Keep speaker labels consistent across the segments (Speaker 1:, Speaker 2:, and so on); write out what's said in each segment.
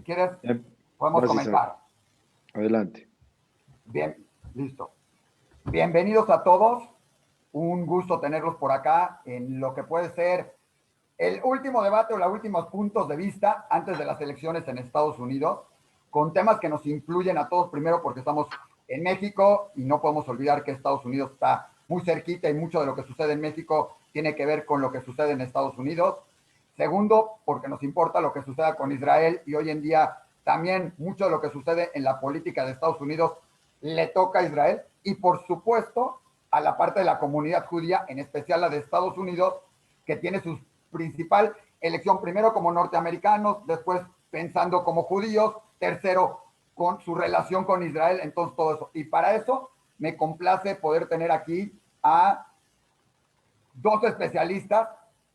Speaker 1: quieres,
Speaker 2: Bien.
Speaker 1: podemos
Speaker 2: Vas, Isaac.
Speaker 1: comenzar.
Speaker 2: Adelante.
Speaker 1: Bien, listo. Bienvenidos a todos. Un gusto tenerlos por acá en lo que puede ser el último debate o los últimos puntos de vista antes de las elecciones en Estados Unidos, con temas que nos incluyen a todos, primero porque estamos en México y no podemos olvidar que Estados Unidos está muy cerquita y mucho de lo que sucede en México tiene que ver con lo que sucede en Estados Unidos. Segundo, porque nos importa lo que suceda con Israel y hoy en día también mucho de lo que sucede en la política de Estados Unidos le toca a Israel y por supuesto a la parte de la comunidad judía, en especial la de Estados Unidos, que tiene su principal elección primero como norteamericanos, después pensando como judíos, tercero con su relación con Israel, entonces todo eso. Y para eso me complace poder tener aquí a dos especialistas,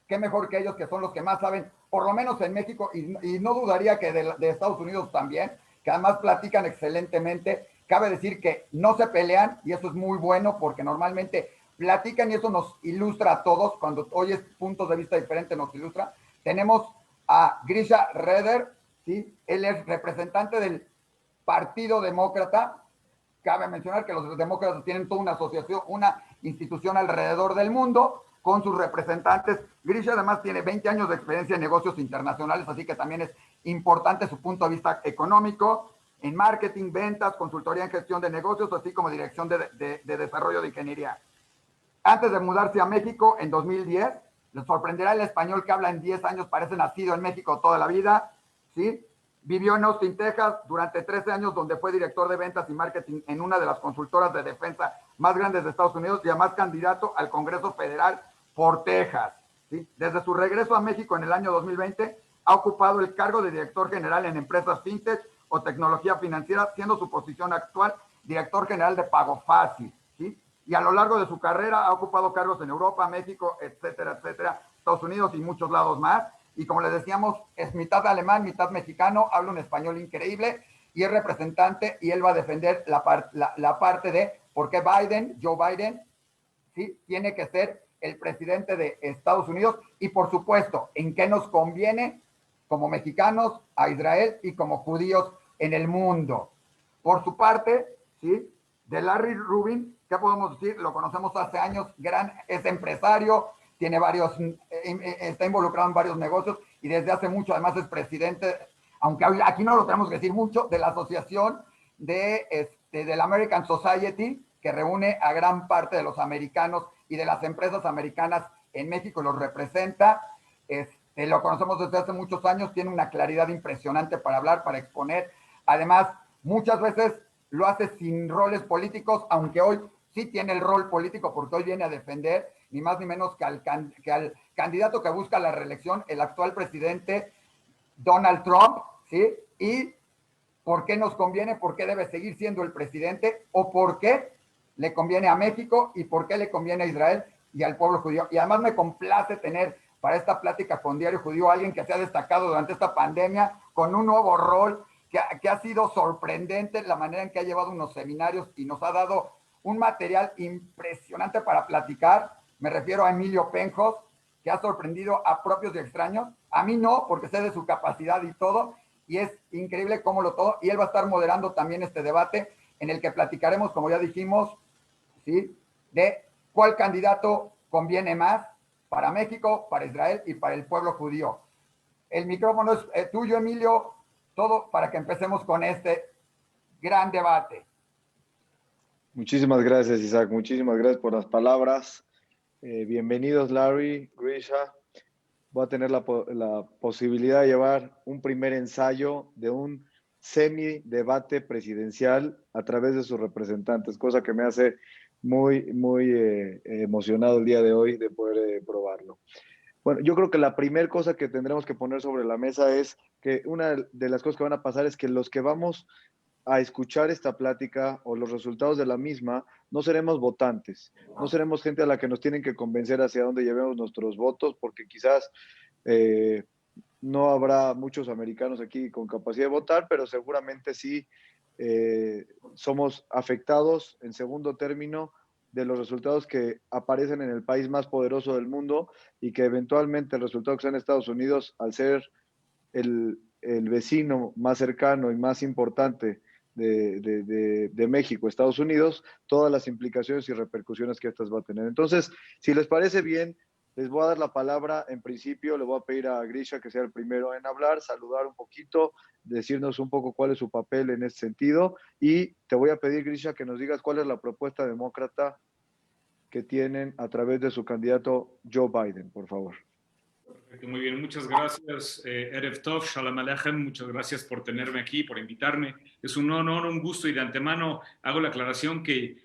Speaker 1: qué mejor que ellos que son los que más saben, por lo menos en México, y no dudaría que de Estados Unidos también, que además platican excelentemente. Cabe decir que no se pelean y eso es muy bueno porque normalmente platican y eso nos ilustra a todos. Cuando oyes puntos de vista diferentes nos ilustra. Tenemos a Grisha Reder, ¿sí? Él es representante del Partido Demócrata. Cabe mencionar que los demócratas tienen toda una asociación, una institución alrededor del mundo con sus representantes. Grisha además tiene 20 años de experiencia en negocios internacionales, así que también es importante su punto de vista económico, en marketing, ventas, consultoría en gestión de negocios, así como dirección de desarrollo de ingeniería. Antes de mudarse a México en 2010, les sorprenderá el español que habla en 10 años, parece nacido en México toda la vida, ¿sí? Vivió en Austin, Texas, durante 13 años, donde fue director de ventas y marketing en una de las consultoras de defensa más grandes de Estados Unidos y además candidato al Congreso Federal por Texas, ¿sí? Desde su regreso a México en el año 2020, ha ocupado el cargo de director general en empresas fintech o tecnología financiera, siendo su posición actual director general de Pago Fácil, ¿sí? Y a lo largo de su carrera ha ocupado cargos en Europa, México, etcétera, etcétera, Estados Unidos y muchos lados más. Y como les decíamos, es mitad alemán, mitad mexicano, habla un español increíble y es representante y él va a defender la parte de por qué Joe Biden, ¿sí? Tiene que ser el presidente de Estados Unidos y por supuesto, en qué nos conviene como mexicanos a Israel y como judíos en el mundo. Por su parte, ¿sí? De Larry Rubin, ¿qué podemos decir? Lo conocemos hace años, es empresario, tiene está involucrado en varios negocios y desde hace mucho además es presidente, aunque aquí no lo tenemos que decir mucho, de la asociación del American Society, que reúne a gran parte de los americanos y de las empresas americanas en México, los representa. Lo conocemos desde hace muchos años, tiene una claridad impresionante para hablar, para exponer. Además, muchas veces lo hace sin roles políticos, aunque hoy sí tiene el rol político porque hoy viene a defender ni más ni menos que al candidato que busca la reelección, el actual presidente Donald Trump, ¿sí? Y por qué nos conviene, por qué debe seguir siendo el presidente o por qué le conviene a México y por qué le conviene a Israel y al pueblo judío. Y además me complace tener para esta plática con Diario Judío a alguien que se ha destacado durante esta pandemia con un nuevo rol que ha sido sorprendente la manera en que ha llevado unos seminarios y nos ha dado un material impresionante para platicar. Me refiero a Emilio Penjos, que ha sorprendido a propios y extraños. A mí no, porque sé de su capacidad y todo, y es increíble cómo lo todo, y él va a estar moderando también este debate en el que platicaremos, como ya dijimos, ¿sí? De cuál candidato conviene más para México, para Israel y para el pueblo judío. El micrófono es tuyo, Emilio, todo para que empecemos con este gran debate.
Speaker 2: Muchísimas gracias, Isaac. Muchísimas gracias por las palabras. Bienvenidos, Larry, Grisha. Voy a tener la posibilidad de llevar un primer ensayo de un semi-debate presidencial a través de sus representantes, cosa que me hace muy, muy emocionado el día de hoy de poder probarlo. Bueno, yo creo que la primera cosa que tendremos que poner sobre la mesa es que una de las cosas que van a pasar es que los que vamos a escuchar esta plática o los resultados de la misma, no seremos votantes, no seremos gente a la que nos tienen que convencer hacia dónde llevemos nuestros votos, porque quizás no habrá muchos americanos aquí con capacidad de votar, pero seguramente sí somos afectados en segundo término de los resultados que aparecen en el país más poderoso del mundo y que eventualmente el resultado que sea en Estados Unidos, al ser el vecino más cercano y más importante de México, Estados Unidos, todas las implicaciones y repercusiones que estas va a tener. Entonces, si les parece bien, les voy a dar la palabra. En principio, le voy a pedir a Grisha que sea el primero en hablar, saludar un poquito, decirnos un poco cuál es su papel en este sentido, y te voy a pedir, Grisha, que nos digas cuál es la propuesta demócrata que tienen a través de su candidato Joe Biden, por favor.
Speaker 3: Perfecto, muy bien, muchas gracias, Erev Tov, Shalom Aleichem, muchas gracias por tenerme aquí, por invitarme. Es un honor, un gusto, y de antemano hago la aclaración que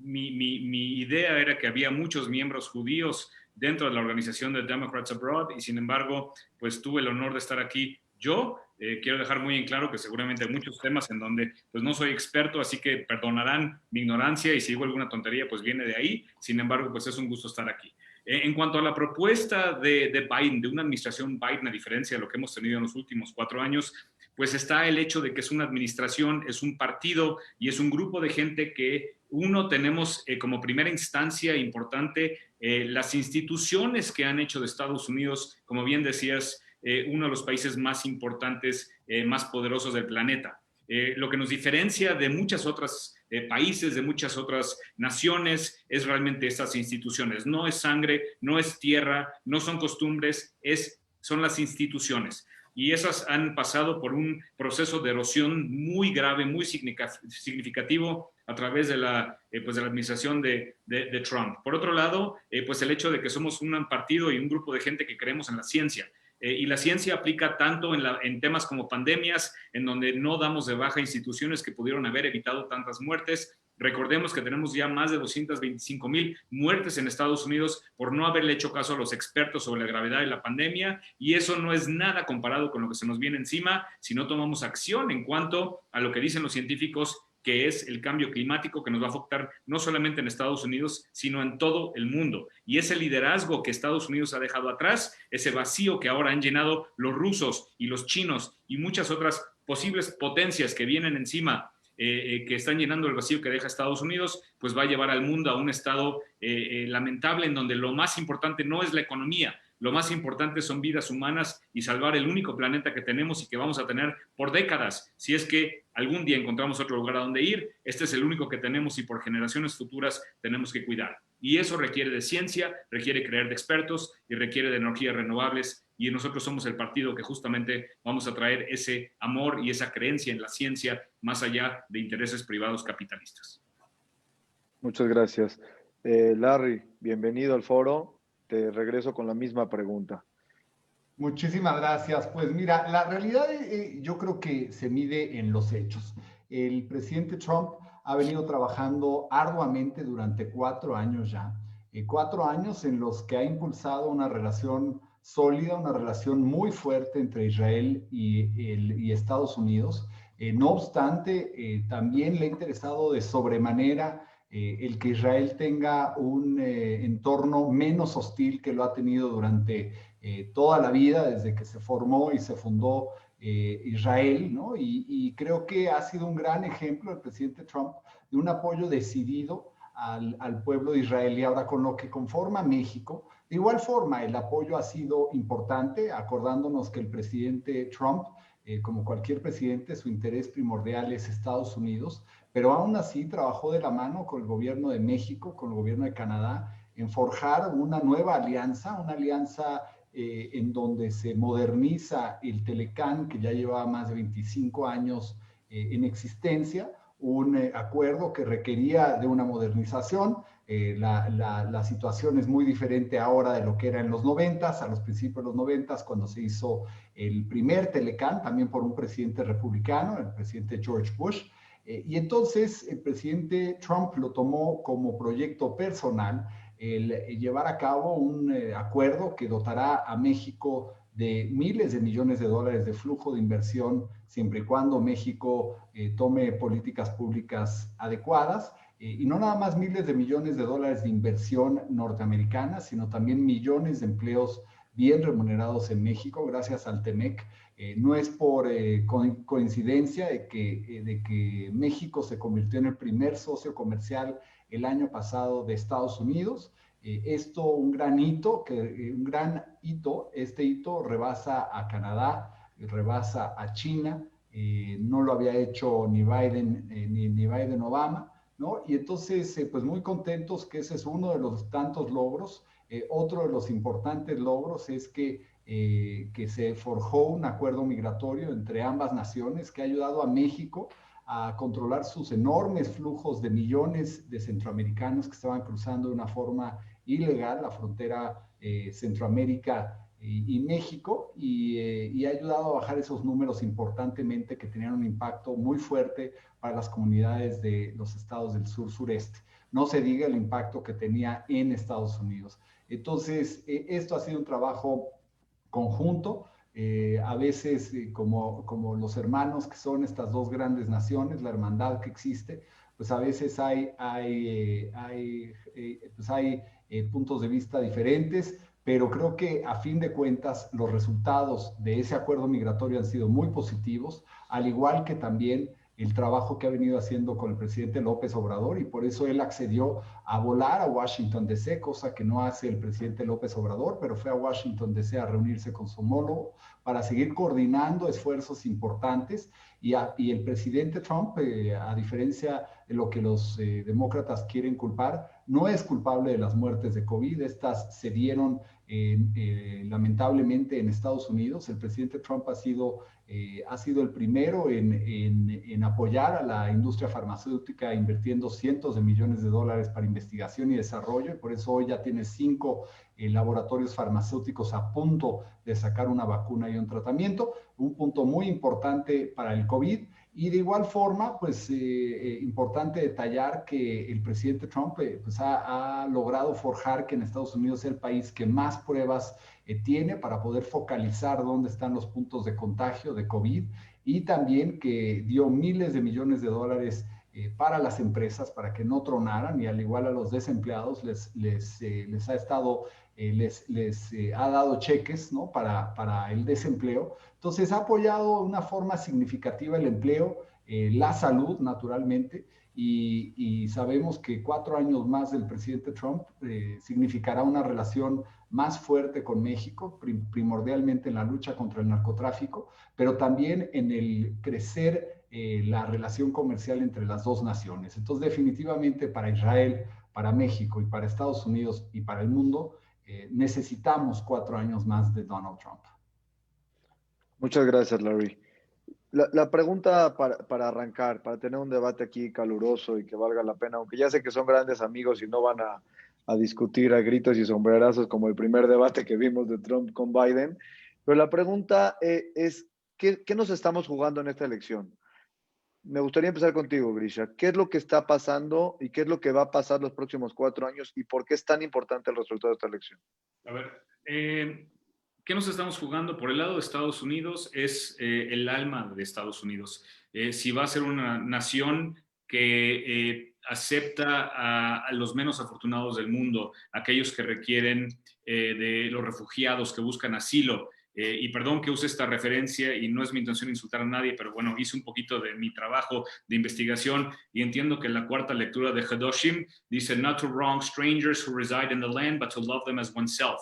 Speaker 3: mi idea era que había muchos miembros judíos dentro de la organización de Democrats Abroad, y sin embargo, pues tuve el honor de estar aquí yo. Quiero dejar muy en claro que seguramente hay muchos temas en donde pues no soy experto, así que perdonarán mi ignorancia, y si digo alguna tontería, pues viene de ahí. Sin embargo, pues es un gusto estar aquí. En cuanto a la propuesta de Biden, de una administración Biden, a diferencia de lo que hemos tenido en los últimos 4 años, pues está el hecho de que es una administración, es un partido y es un grupo de gente que tenemos como primera instancia importante las instituciones que han hecho de Estados Unidos, como bien decías, uno de los países más importantes, más poderosos del planeta. Lo que nos diferencia de muchas otras países, de muchas otras naciones, es realmente estas instituciones. No es sangre, no es tierra, no son costumbres, son las instituciones. Y esas han pasado por un proceso de erosión muy grave, muy significativo a través de la administración de Trump. Por otro lado, pues el hecho de que somos un partido y un grupo de gente que creemos en la ciencia. Y la ciencia aplica tanto en temas como pandemias, en donde no damos de baja instituciones que pudieron haber evitado tantas muertes. Recordemos que tenemos ya más de 225,000 muertes en Estados Unidos por no haberle hecho caso a los expertos sobre la gravedad de la pandemia, y eso no es nada comparado con lo que se nos viene encima si no tomamos acción en cuanto a lo que dicen los científicos, que es el cambio climático, que nos va a afectar no solamente en Estados Unidos, sino en todo el mundo. Y ese liderazgo que Estados Unidos ha dejado atrás, ese vacío que ahora han llenado los rusos y los chinos y muchas otras posibles potencias que vienen encima, que están llenando el vacío que deja Estados Unidos, pues va a llevar al mundo a un estado lamentable, en donde lo más importante no es la economía, lo más importante son vidas humanas y salvar el único planeta que tenemos y que vamos a tener por décadas. Si es que algún día encontramos otro lugar a donde ir, este es el único que tenemos y por generaciones futuras tenemos que cuidar. Y eso requiere de ciencia, requiere creer de expertos y requiere de energías renovables. Y nosotros somos el partido que justamente vamos a traer ese amor y esa creencia en la ciencia más allá de intereses privados capitalistas.
Speaker 2: Muchas gracias. Larry, bienvenido al foro. Te regreso con la misma pregunta.
Speaker 4: Muchísimas gracias. Pues mira, la realidad yo creo que se mide en los hechos. El presidente Trump ha venido trabajando arduamente durante 4 años ya. 4 años en los que ha impulsado una relación sólida, una relación muy fuerte entre Israel y Estados Unidos. No obstante, también le ha interesado de sobremanera el que Israel tenga un entorno menos hostil que lo ha tenido durante toda la vida, desde que se formó y se fundó Israel, ¿no? Y creo que ha sido un gran ejemplo el presidente Trump de un apoyo decidido al pueblo de Israel. Y ahora, con lo que conforma México, de igual forma el apoyo ha sido importante, acordándonos que el presidente Trump, como cualquier presidente, su interés primordial es Estados Unidos, pero aún así trabajó de la mano con el gobierno de México, con el gobierno de Canadá, en forjar una nueva alianza, una alianza en donde se moderniza el Telecán, que ya llevaba más de 25 años en existencia, un acuerdo que requería de una modernización. La situación es muy diferente ahora de lo que era en los 90s, a los principios de los 90s, cuando se hizo el primer Telecán, también por un presidente republicano, el presidente George Bush. Y entonces el presidente Trump lo tomó como proyecto personal, el llevar a cabo un acuerdo que dotará a México de miles de millones de dólares de flujo de inversión, siempre y cuando México tome políticas públicas adecuadas, y no nada más miles de millones de dólares de inversión norteamericana, sino también millones de empleos bien remunerados en México gracias al TEMEC. No es por coincidencia de que México se convirtió en el primer socio comercial el año pasado de Estados Unidos. Esto un gran hito, este hito rebasa a Canadá, rebasa a China. No lo había hecho ni Biden ni Biden Obama, ¿no? Y entonces, pues muy contentos que ese es uno de los tantos logros. Otro de los importantes logros es que se forjó un acuerdo migratorio entre ambas naciones que ha ayudado a México a controlar sus enormes flujos de millones de centroamericanos que estaban cruzando de una forma ilegal la frontera Centroamérica y México, y ha ayudado a bajar esos números importantemente que tenían un impacto muy fuerte para las comunidades de los estados del sur-sureste. No se diga el impacto que tenía en Estados Unidos. Entonces, esto ha sido un trabajo conjunto. A veces, como los hermanos que son estas dos grandes naciones, la hermandad que existe, pues a veces hay puntos de vista diferentes, pero creo que a fin de cuentas los resultados de ese acuerdo migratorio han sido muy positivos, al igual que también el trabajo que ha venido haciendo con el presidente López Obrador, y por eso él accedió a volar a Washington D.C., cosa que no hace el presidente López Obrador, pero fue a Washington D.C. a reunirse con su homólogo para seguir coordinando esfuerzos importantes. Y el presidente Trump, a diferencia de lo que los demócratas quieren culpar, no es culpable de las muertes de COVID. Estas se dieron lamentablemente en Estados Unidos. El presidente Trump ha sido el primero en apoyar a la industria farmacéutica, invirtiendo cientos de millones de dólares para investigación y desarrollo, y por eso hoy ya tiene 5 laboratorios farmacéuticos a punto de sacar una vacuna y un tratamiento, un punto muy importante para el COVID. Y de igual forma, pues importante detallar que el presidente Trump pues ha logrado forjar que en Estados Unidos es el país que más pruebas tiene para poder focalizar dónde están los puntos de contagio de COVID, y también que dio miles de millones de dólares para las empresas para que no tronaran, y al igual a los desempleados les ha estado, ha dado cheques, ¿no? para el desempleo. Entonces ha apoyado de una forma significativa el empleo, la salud naturalmente, y sabemos que 4 años más del presidente Trump significará una relación más fuerte con México, primordialmente en la lucha contra el narcotráfico, pero también en el crecer la relación comercial entre las dos naciones. Entonces, definitivamente para Israel, para México y para Estados Unidos y para el mundo, necesitamos 4 años más de Donald Trump.
Speaker 2: Muchas gracias, Larry. La pregunta para arrancar, para tener un debate aquí caluroso y que valga la pena, aunque ya sé que son grandes amigos y no van a discutir a gritos y sombrerazos como el primer debate que vimos de Trump con Biden, pero la pregunta es, ¿qué nos estamos jugando en esta elección? Me gustaría empezar contigo, Grisha. ¿Qué es lo que está pasando y qué es lo que va a pasar los próximos 4 años y por qué es tan importante el resultado de esta elección?
Speaker 3: A ver, ¿qué nos estamos jugando? Por el lado de Estados Unidos es el alma de Estados Unidos. Si va a ser una nación que acepta a los menos afortunados del mundo, aquellos que requieren de los refugiados, que buscan asilo. Y perdón que use esta referencia y no es mi intención insultar a nadie, pero bueno, hice un poquito de mi trabajo de investigación y entiendo que en la cuarta lectura de Hadoshim dice not to wrong strangers who reside in the land, but to love them as oneself.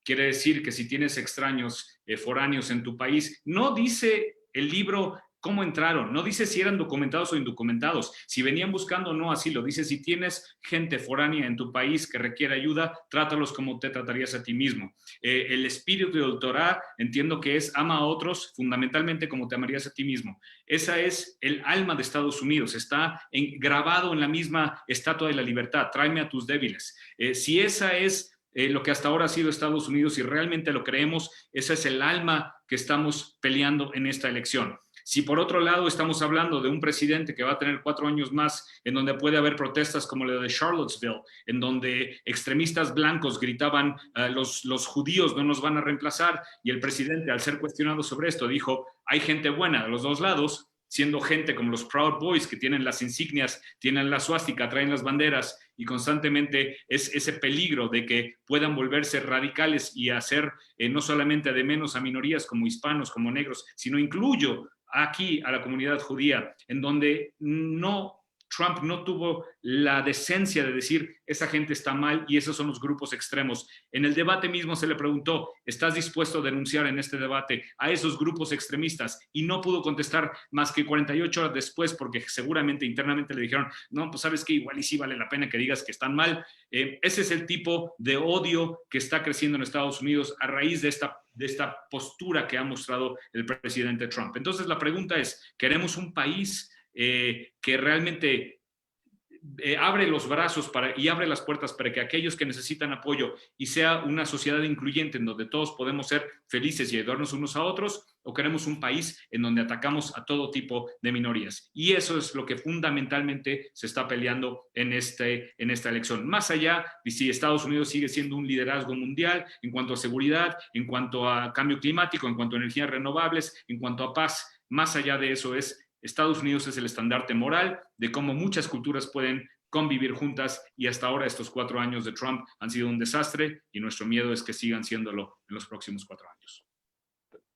Speaker 3: Quiere decir que si tienes extraños foráneos en tu país, no dice el libro cómo entraron, no dice si eran documentados o indocumentados, si venían buscando o no asilo, dice si tienes gente foránea en tu país que requiere ayuda, trátalos como te tratarías a ti mismo. El espíritu del Torah entiendo que es ama a otros fundamentalmente como te amarías a ti mismo. Esa es el alma de Estados Unidos, está grabado en la misma estatua de la libertad, tráeme a tus débiles. Si esa es lo que hasta ahora ha sido Estados Unidos y realmente lo creemos, ese es el alma que estamos peleando en esta elección. Si por otro lado estamos hablando de un presidente que va a tener 4 años más, en donde puede haber protestas como la de Charlottesville, en donde extremistas blancos gritaban los judíos no nos van a reemplazar, y el presidente al ser cuestionado sobre esto dijo hay gente buena de los dos lados, siendo gente como los Proud Boys que tienen las insignias, tienen la suástica, traen las banderas, y constantemente es ese peligro de que puedan volverse radicales y hacer no solamente de menos a minorías como hispanos, como negros, sino incluyo aquí a la comunidad judía, en donde no Trump no tuvo la decencia de decir esa gente está mal y esos son los grupos extremos. En el debate mismo se le preguntó, ¿estás dispuesto a denunciar en este debate a esos grupos extremistas? Y no pudo contestar más que 48 horas después, porque seguramente internamente le dijeron, no, pues sabes que igual y sí vale la pena que digas que están mal. Ese es el tipo de odio que está creciendo en Estados Unidos a raíz de esta postura que ha mostrado el presidente Trump. Entonces la pregunta es, ¿queremos un país que realmente abre los brazos y abre las puertas para que aquellos que necesitan apoyo y sea una sociedad incluyente en donde todos podemos ser felices y ayudarnos unos a otros, o queremos un país en donde atacamos a todo tipo de minorías? Y eso es lo que fundamentalmente se está peleando en esta elección. Más allá de si Estados Unidos sigue siendo un liderazgo mundial en cuanto a seguridad, en cuanto a cambio climático, en cuanto a energías renovables, en cuanto a paz, más allá de eso Estados Unidos es el estandarte moral de cómo muchas culturas pueden convivir juntas, y hasta ahora estos 4 años de Trump han sido un desastre y nuestro miedo es que sigan siéndolo en los próximos 4 años.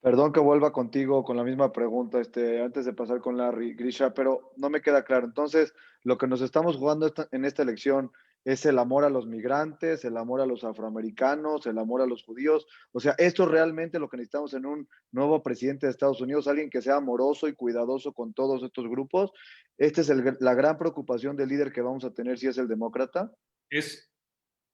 Speaker 2: Perdón que vuelva contigo con la misma pregunta antes de pasar con Larry, Grisha, pero no me queda claro. Entonces, lo que nos estamos jugando en esta elección es el amor a los migrantes, el amor a los afroamericanos, el amor a los judíos. O sea, esto es realmente lo que necesitamos en un nuevo presidente de Estados Unidos, alguien que sea amoroso y cuidadoso con todos estos grupos. Esta es la gran preocupación del líder que vamos a tener si es el demócrata.
Speaker 3: Es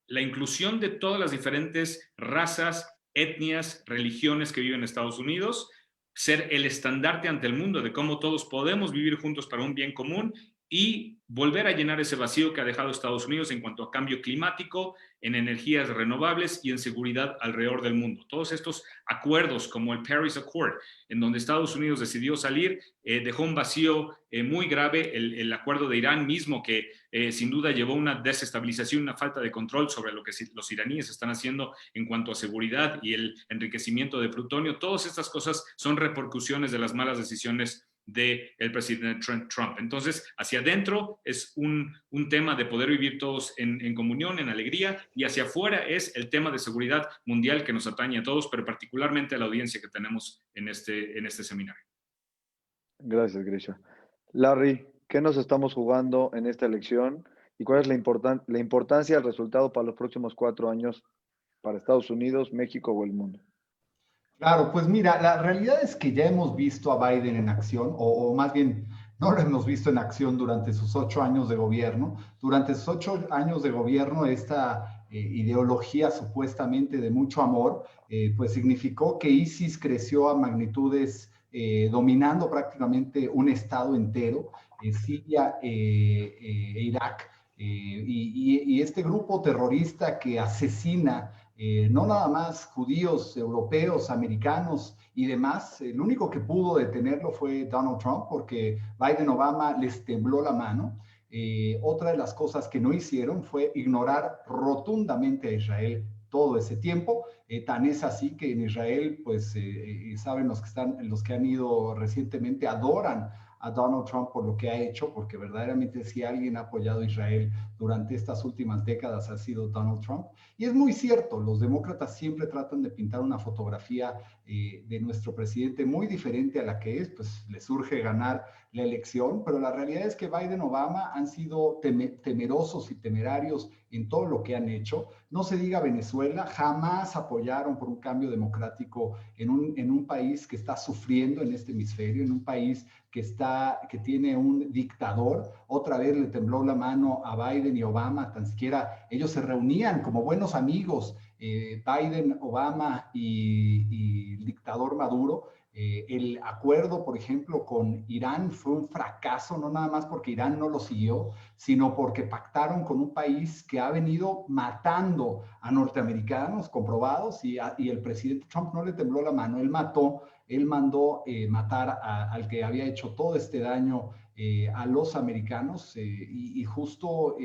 Speaker 3: la inclusión de todas las diferentes razas, etnias, religiones que viven en Estados Unidos, ser el estandarte ante el mundo de cómo todos podemos vivir juntos para un bien común y volver a llenar ese vacío que ha dejado Estados Unidos en cuanto a cambio climático, en energías renovables y en seguridad alrededor del mundo. Todos estos acuerdos como el Paris Accord, en donde Estados Unidos decidió salir, dejó un vacío muy grave. El acuerdo de Irán mismo, que sin duda llevó una desestabilización, una falta de control sobre lo que los iraníes están haciendo en cuanto a seguridad y el enriquecimiento de plutonio. Todas estas cosas son repercusiones de las malas decisiones del presidente Trump. Entonces, hacia adentro es un tema de poder vivir todos en comunión, en alegría, y hacia afuera es el tema de seguridad mundial que nos atañe a todos, pero particularmente a la audiencia que tenemos en este seminario.
Speaker 2: Gracias, Grisha. Larry, ¿qué nos estamos jugando en esta elección y cuál es la importancia del resultado para los próximos 4 años para Estados Unidos, México o el mundo?
Speaker 4: Claro, pues mira, la realidad es que ya hemos visto a Biden en acción, o más bien no lo hemos visto en acción durante sus 8 años de gobierno. Durante sus 8 años de gobierno, esta ideología supuestamente de mucho amor, pues significó que ISIS creció a magnitudes dominando prácticamente un estado entero, Siria e Irak. Y este grupo terrorista que asesina no nada más judíos, europeos, americanos y demás, el único que pudo detenerlo fue Donald Trump, porque Biden-Obama les tembló la mano. Otra de las cosas que no hicieron fue ignorar rotundamente a Israel todo ese tiempo. Tan es así que en Israel, pues saben los que han ido recientemente, adoran a Donald Trump por lo que ha hecho, porque verdaderamente si alguien ha apoyado a Israel durante estas últimas décadas ha sido Donald Trump. Y es muy cierto, los demócratas siempre tratan de pintar una fotografía de nuestro presidente muy diferente a la que es, pues les urge ganar la elección, pero la realidad es que Biden-Obama han sido temerosos y temerarios en todo lo que han hecho. No se diga Venezuela, jamás apoyaron por un cambio democrático en un país que está sufriendo en este hemisferio, en un país que tiene un dictador. Otra vez le tembló la mano a Biden y Obama, tan siquiera ellos se reunían como buenos amigos, Biden, Obama y el dictador Maduro. El acuerdo, por ejemplo, con Irán fue un fracaso, no nada más porque Irán no lo siguió, sino porque pactaron con un país que ha venido matando a norteamericanos comprobados, y el presidente Trump no le tembló la mano, él mandó matar al que había hecho todo este daño a los americanos, y justo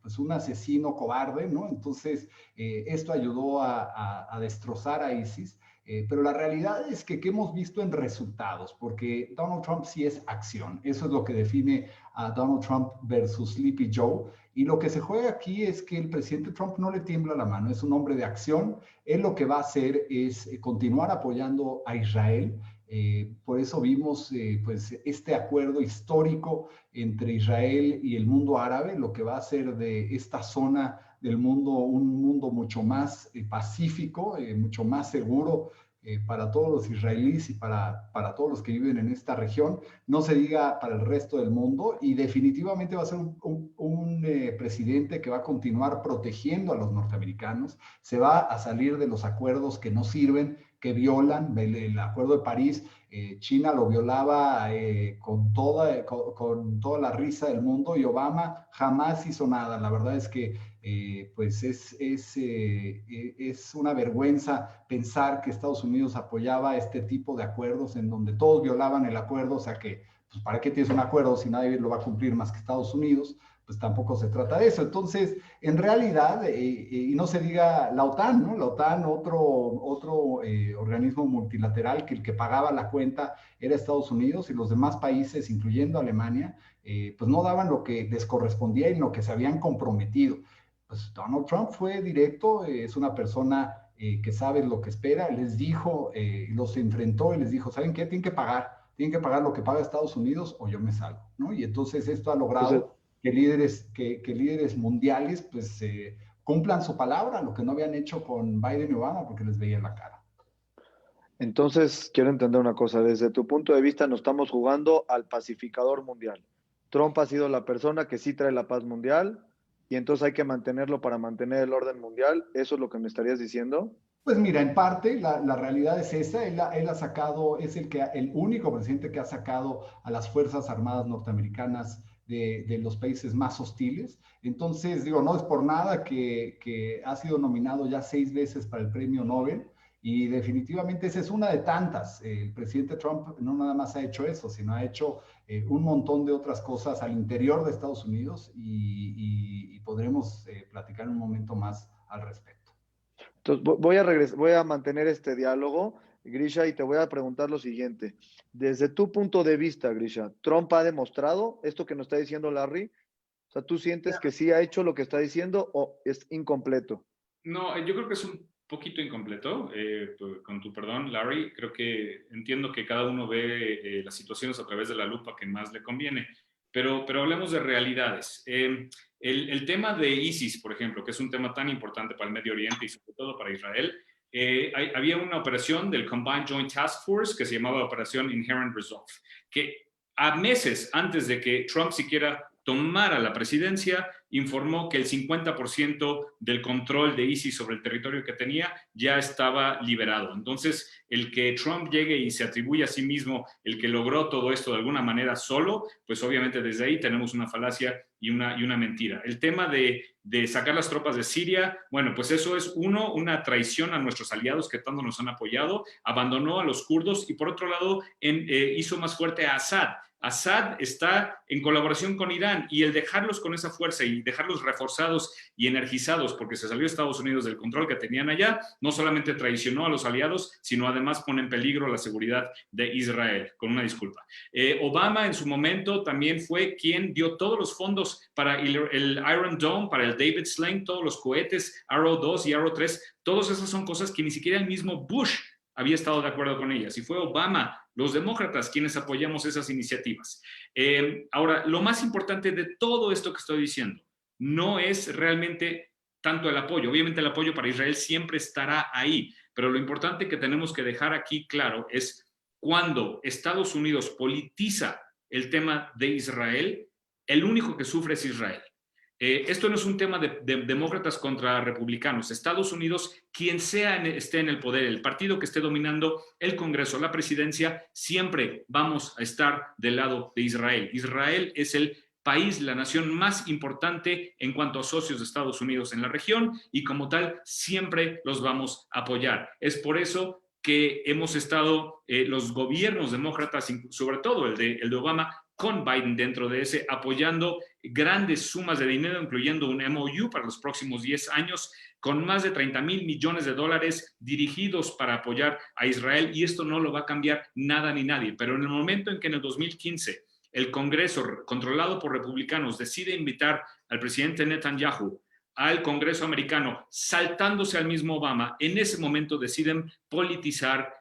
Speaker 4: pues un asesino cobarde, ¿no? Entonces esto ayudó a destrozar a ISIS. Pero la realidad es que hemos visto en resultados, porque Donald Trump sí es acción. Eso es lo que define a Donald Trump versus Sleepy Joe. Y lo que se juega aquí es que el presidente Trump no le tiembla la mano, es un hombre de acción. Él lo que va a hacer es continuar apoyando a Israel. Por eso vimos pues este acuerdo histórico entre Israel y el mundo árabe, lo que va a hacer de esta zona del mundo un mundo mucho más pacífico, mucho más seguro para todos los israelíes y para todos los que viven en esta región, no se diga para el resto del mundo, y definitivamente va a ser un presidente que va a continuar protegiendo a los norteamericanos, se va a salir de los acuerdos que no sirven, que violan el Acuerdo de París. China lo violaba con toda la risa del mundo, y Obama jamás hizo nada. La verdad es que pues es una vergüenza pensar que Estados Unidos apoyaba este tipo de acuerdos en donde todos violaban el acuerdo. O sea que, pues, ¿para qué tienes un acuerdo si nadie lo va a cumplir más que Estados Unidos? Pues tampoco se trata de eso. Entonces, en realidad, y no se diga la OTAN, ¿no? La OTAN, otro organismo multilateral, que el que pagaba la cuenta era Estados Unidos, y los demás países, incluyendo Alemania, pues no daban lo que les correspondía y lo que se habían comprometido. Pues Donald Trump fue directo, es una persona que sabe lo que espera, les dijo, los enfrentó y les dijo, ¿saben qué? Tienen que pagar lo que paga Estados Unidos o yo me salgo, ¿no? Y entonces esto ha logrado...
Speaker 2: Entonces,
Speaker 4: que líderes mundiales pues cumplan su palabra, lo que no habían hecho con Biden y Obama, porque les veía la cara.
Speaker 2: entonces, quiero entender una cosa. Desde tu punto de vista, nos estamos jugando al pacificador mundial. Trump ha sido la persona que sí trae la paz mundial y entonces hay que mantenerlo para mantener el orden mundial. ¿Eso es lo que me estarías diciendo?
Speaker 4: Pues mira, en parte la realidad es esa. Él ha sacado, es el único presidente que ha sacado a las Fuerzas Armadas norteamericanas de los países más hostiles. Entonces, digo, no es por nada que ha sido nominado ya 6 veces para el premio Nobel, y definitivamente esa es una de tantas. El presidente Trump no nada más ha hecho eso, sino ha hecho un montón de otras cosas al interior de Estados Unidos, y podremos platicar un momento más al respecto.
Speaker 2: Entonces, voy a mantener este diálogo, Grisha, y te voy a preguntar lo siguiente. Desde tu punto de vista, Grisha, ¿Trump ha demostrado esto que nos está diciendo Larry? O sea, ¿tú sientes que sí ha hecho lo que está diciendo o es incompleto?
Speaker 3: No, yo creo que es un poquito incompleto, con tu perdón, Larry. Creo que entiendo que cada uno ve las situaciones a través de la lupa que más le conviene, pero hablemos de realidades. El tema de ISIS, por ejemplo, que es un tema tan importante para el Medio Oriente y sobre todo para Israel, había una operación del Combined Joint Task Force que se llamaba Operación Inherent Resolve, que a meses antes de que Trump siquiera tomara la presidencia, informó que el 50% del control de ISIS sobre el territorio que tenía ya estaba liberado. Entonces, el que Trump llegue y se atribuye a sí mismo el que logró todo esto de alguna manera solo, pues obviamente desde ahí tenemos una falacia y una mentira. El tema de sacar las tropas de Siria, bueno, pues eso es una traición a nuestros aliados que tanto nos han apoyado, abandonó a los kurdos y por otro lado hizo más fuerte a Assad. Assad está en colaboración con Irán, y el dejarlos con esa fuerza y dejarlos reforzados y energizados porque se salió Estados Unidos del control que tenían allá, no solamente traicionó a los aliados, sino además pone en peligro la seguridad de Israel, con una disculpa. Obama en su momento también fue quien dio todos los fondos para el Iron Dome, para el David Sling, todos los cohetes Arrow 2 y Arrow 3, todas esas son cosas que ni siquiera el mismo Bush había estado de acuerdo con ellas, y fue Obama, los demócratas, quienes apoyamos esas iniciativas. Ahora, lo más importante de todo esto que estoy diciendo no es realmente tanto el apoyo. Obviamente el apoyo para Israel siempre estará ahí, pero lo importante que tenemos que dejar aquí claro es cuando Estados Unidos politiza el tema de Israel, el único que sufre es Israel. Esto no es un tema de demócratas contra republicanos. Estados Unidos, quien sea esté en el poder, el partido que esté dominando el Congreso, la presidencia, siempre vamos a estar del lado de Israel. Israel es el país, la nación más importante en cuanto a socios de Estados Unidos en la región, y como tal siempre los vamos a apoyar. Es por eso que hemos estado, los gobiernos demócratas, sobre todo el de Obama, con Biden dentro de ese, apoyando grandes sumas de dinero, incluyendo un MOU para los próximos 10 años, con más de 30,000 millones de dólares dirigidos para apoyar a Israel, y esto no lo va a cambiar nada ni nadie. Pero en el momento en que en el 2015 el Congreso, controlado por republicanos, decide invitar al presidente Netanyahu al Congreso americano, saltándose al mismo Obama, en ese momento deciden politizar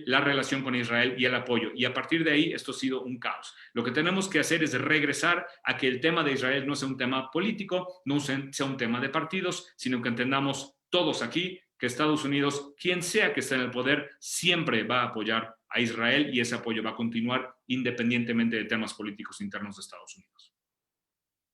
Speaker 3: la relación con Israel y el apoyo. Y a partir de ahí, esto ha sido un caos. Lo que tenemos que hacer es regresar a que el tema de Israel no sea un tema político, no sea un tema de partidos, sino que entendamos todos aquí que Estados Unidos, quien sea que esté en el poder, siempre va a apoyar a Israel y ese apoyo va a continuar independientemente de temas políticos internos de Estados Unidos.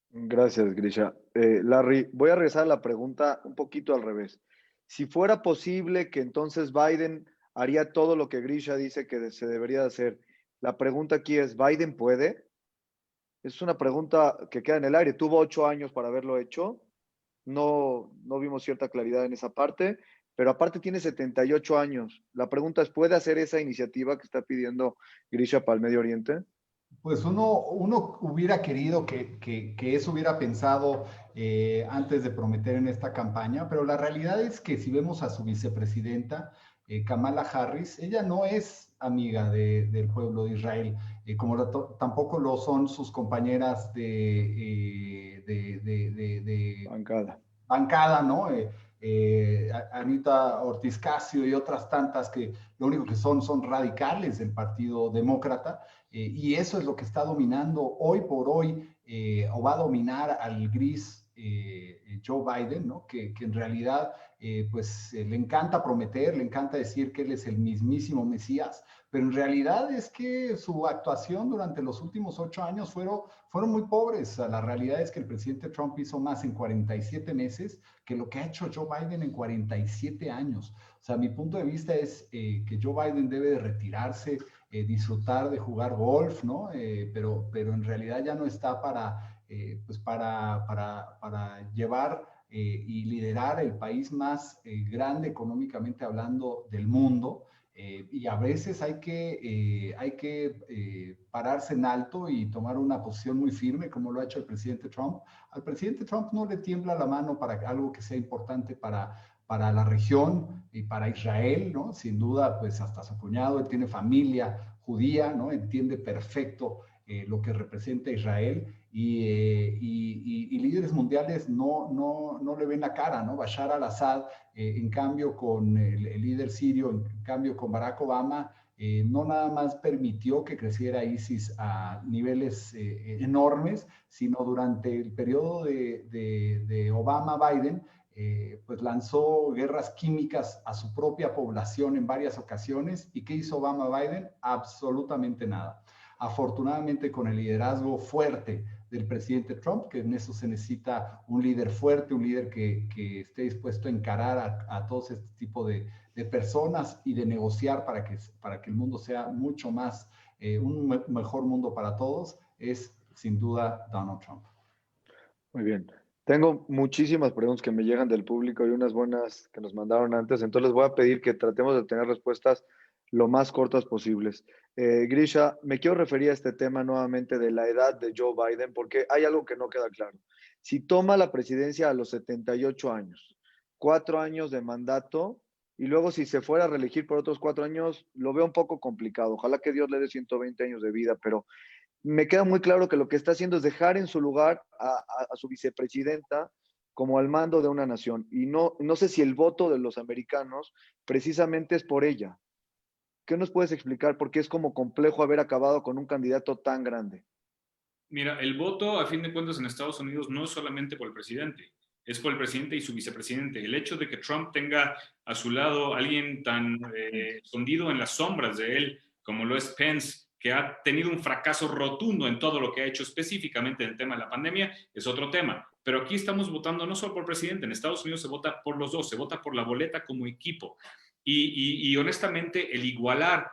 Speaker 2: Gracias, Grisha. Larry, voy a regresar a la pregunta un poquito al revés. Si fuera posible que entonces Biden haría todo lo que Grisha dice que se debería de hacer, la pregunta aquí es, ¿Biden puede? Es una pregunta que queda en el aire. Tuvo 8 años para haberlo hecho. No vimos cierta claridad en esa parte, pero aparte tiene 78 años. La pregunta es, ¿puede hacer esa iniciativa que está pidiendo Grisha para el Medio Oriente?
Speaker 4: Pues uno hubiera querido que eso hubiera pensado antes de prometer en esta campaña, pero la realidad es que si vemos a su vicepresidenta, Kamala Harris, ella no es amiga del pueblo de Israel, como tampoco lo son sus compañeras de bancada, ¿no? Anita Ortiz Casio y otras tantas que lo único que son radicales del Partido Demócrata, y eso es lo que está dominando hoy por hoy, o va a dominar al gris Joe Biden, ¿no? Que en realidad pues le encanta prometer, le encanta decir que él es el mismísimo Mesías, pero en realidad es que su actuación durante los últimos 8 años fueron muy pobres. La realidad es que el presidente Trump hizo más en 47 meses que lo que ha hecho Joe Biden en 47 años. O sea, mi punto de vista es que Joe Biden debe de retirarse, disfrutar de jugar golf, ¿no? Pero en realidad ya no está pues para llevar y liderar el país más grande económicamente hablando del mundo. Y a veces hay que pararse en alto y tomar una posición muy firme, como lo ha hecho el presidente Trump. Al presidente Trump no le tiembla la mano para algo que sea importante para la región y para Israel, ¿no? Sin duda, pues hasta su cuñado, él tiene familia judía, ¿no? Entiende perfecto lo que representa Israel y líderes mundiales no le ven la cara, ¿no? Bashar al-Assad, en cambio con el líder sirio, en cambio con Barack Obama, no nada más permitió que creciera ISIS a niveles enormes, sino durante el periodo de Obama-Biden, pues lanzó guerras químicas a su propia población en varias ocasiones. ¿Y qué hizo Obama-Biden? Absolutamente nada. Afortunadamente, con el liderazgo fuerte del presidente Trump, que en eso se necesita un líder fuerte, un líder que esté dispuesto a encarar a todos este tipo de personas y de negociar para que el mundo sea mucho más, un mejor mundo para todos, es sin duda Donald Trump.
Speaker 2: Muy bien. Tengo muchísimas preguntas que me llegan del público y unas buenas que nos mandaron antes, entonces les voy a pedir que tratemos de tener respuestas lo más cortas posibles. Grisha, me quiero referir a este tema nuevamente de la edad de Joe Biden, porque hay algo que no queda claro. Si toma la presidencia a los 78 años, 4 años de mandato, y luego si se fuera a reelegir por otros 4 años, lo veo un poco complicado. Ojalá que Dios le dé 120 años de vida, pero me queda muy claro que lo que está haciendo es dejar en su lugar a su vicepresidenta como al mando de una nación. Y no sé si el voto de los americanos precisamente es por ella. ¿Qué nos puedes explicar por qué es como complejo haber acabado con un candidato tan grande?
Speaker 3: Mira, el voto, a fin de cuentas, en Estados Unidos no es solamente por el presidente, es por el presidente y su vicepresidente. El hecho de que Trump tenga a su lado a alguien tan escondido en las sombras de él, como lo es Pence, que ha tenido un fracaso rotundo en todo lo que ha hecho específicamente en el tema de la pandemia, es otro tema. Pero aquí estamos votando no solo por el presidente, en Estados Unidos se vota por los dos, se vota por la boleta como equipo. Y honestamente, el igualar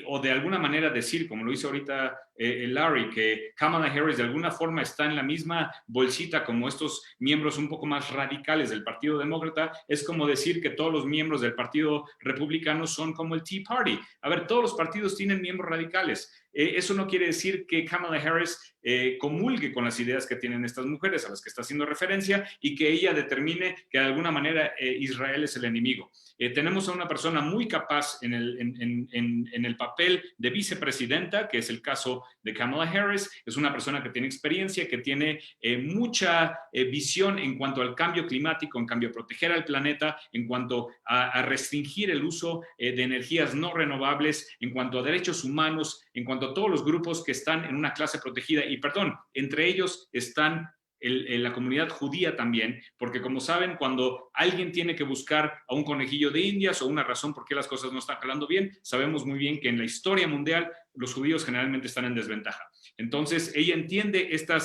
Speaker 3: o de alguna manera decir, como lo hizo ahorita Larry, que Kamala Harris de alguna forma está en la misma bolsita como estos miembros un poco más radicales del Partido Demócrata, es como decir que todos los miembros del Partido Republicano son como el Tea Party. A ver, todos los partidos tienen miembros radicales. eso no quiere decir que Kamala Harris comulgue con las ideas que tienen estas mujeres a las que está haciendo referencia y que ella determine que de alguna manera Israel es el enemigo. Tenemos a una persona muy capaz en el papel de vicepresidenta, que es el caso de Kamala Harris. Es una persona que tiene experiencia, que tiene mucha visión en cuanto al cambio climático, en cuanto a proteger al planeta, en cuanto a restringir el uso de energías no renovables, en cuanto a derechos humanos, en cuanto a todos los grupos que están en una clase protegida. Y perdón, entre ellos están la comunidad judía también, porque como saben, cuando alguien tiene que buscar a un conejillo de Indias o una razón por qué las cosas no están jalando bien, sabemos muy bien que en la historia mundial los judíos generalmente están en desventaja. Entonces, ella entiende esta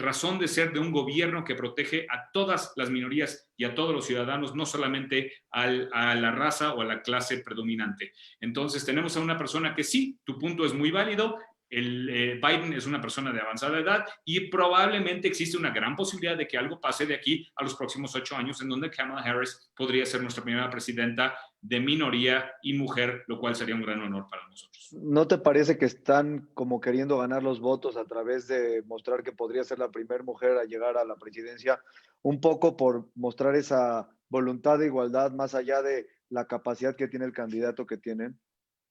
Speaker 3: razón de ser de un gobierno que protege a todas las minorías y a todos los ciudadanos, no solamente a la raza o a la clase predominante. Entonces, tenemos a una persona que sí, tu punto es muy válido. Biden es una persona de avanzada edad y probablemente existe una gran posibilidad de que algo pase de aquí a los próximos 8 años, en donde Kamala Harris podría ser nuestra primera presidenta de minoría y mujer, lo cual sería un gran honor para nosotros.
Speaker 2: ¿No te parece que están como queriendo ganar los votos a través de mostrar que podría ser la primera mujer a llegar a la presidencia, un poco por mostrar esa voluntad de igualdad más allá de la capacidad que tiene el candidato que tienen?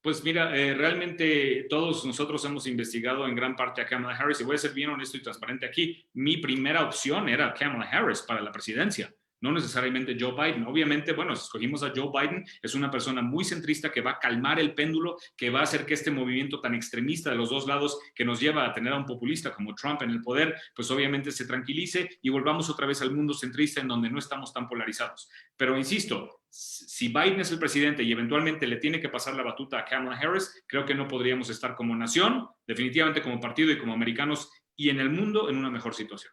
Speaker 3: Pues mira, realmente todos nosotros hemos investigado en gran parte a Kamala Harris y voy a ser bien honesto y transparente aquí. Mi primera opción era Kamala Harris para la presidencia, no necesariamente Joe Biden. Obviamente, bueno, si escogimos a Joe Biden, es una persona muy centrista que va a calmar el péndulo, que va a hacer que este movimiento tan extremista de los dos lados que nos lleva a tener a un populista como Trump en el poder, pues obviamente se tranquilice y volvamos otra vez al mundo centrista en donde no estamos tan polarizados. Pero insisto, si Biden es el presidente y eventualmente le tiene que pasar la batuta a Kamala Harris, creo que no podríamos estar como nación, definitivamente como partido y como americanos y en el mundo en una mejor situación.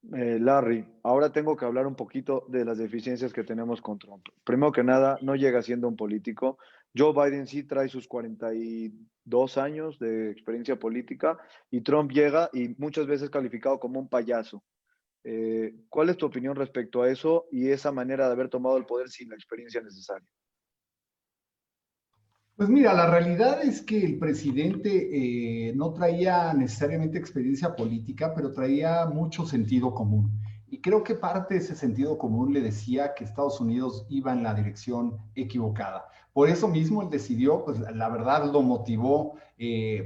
Speaker 2: Larry, ahora tengo que hablar un poquito de las deficiencias que tenemos con Trump. Primero que nada, no llega siendo un político. Joe Biden sí trae sus 42 años de experiencia política y Trump llega y muchas veces calificado como un payaso. ¿Cuál es tu opinión respecto a eso y esa manera de haber tomado el poder sin la experiencia necesaria?
Speaker 4: Pues mira, la realidad es que el presidente no traía necesariamente experiencia política, pero traía mucho sentido común. Y creo que parte de ese sentido común le decía que Estados Unidos iba en la dirección equivocada. Por eso mismo él decidió, pues la verdad lo motivó,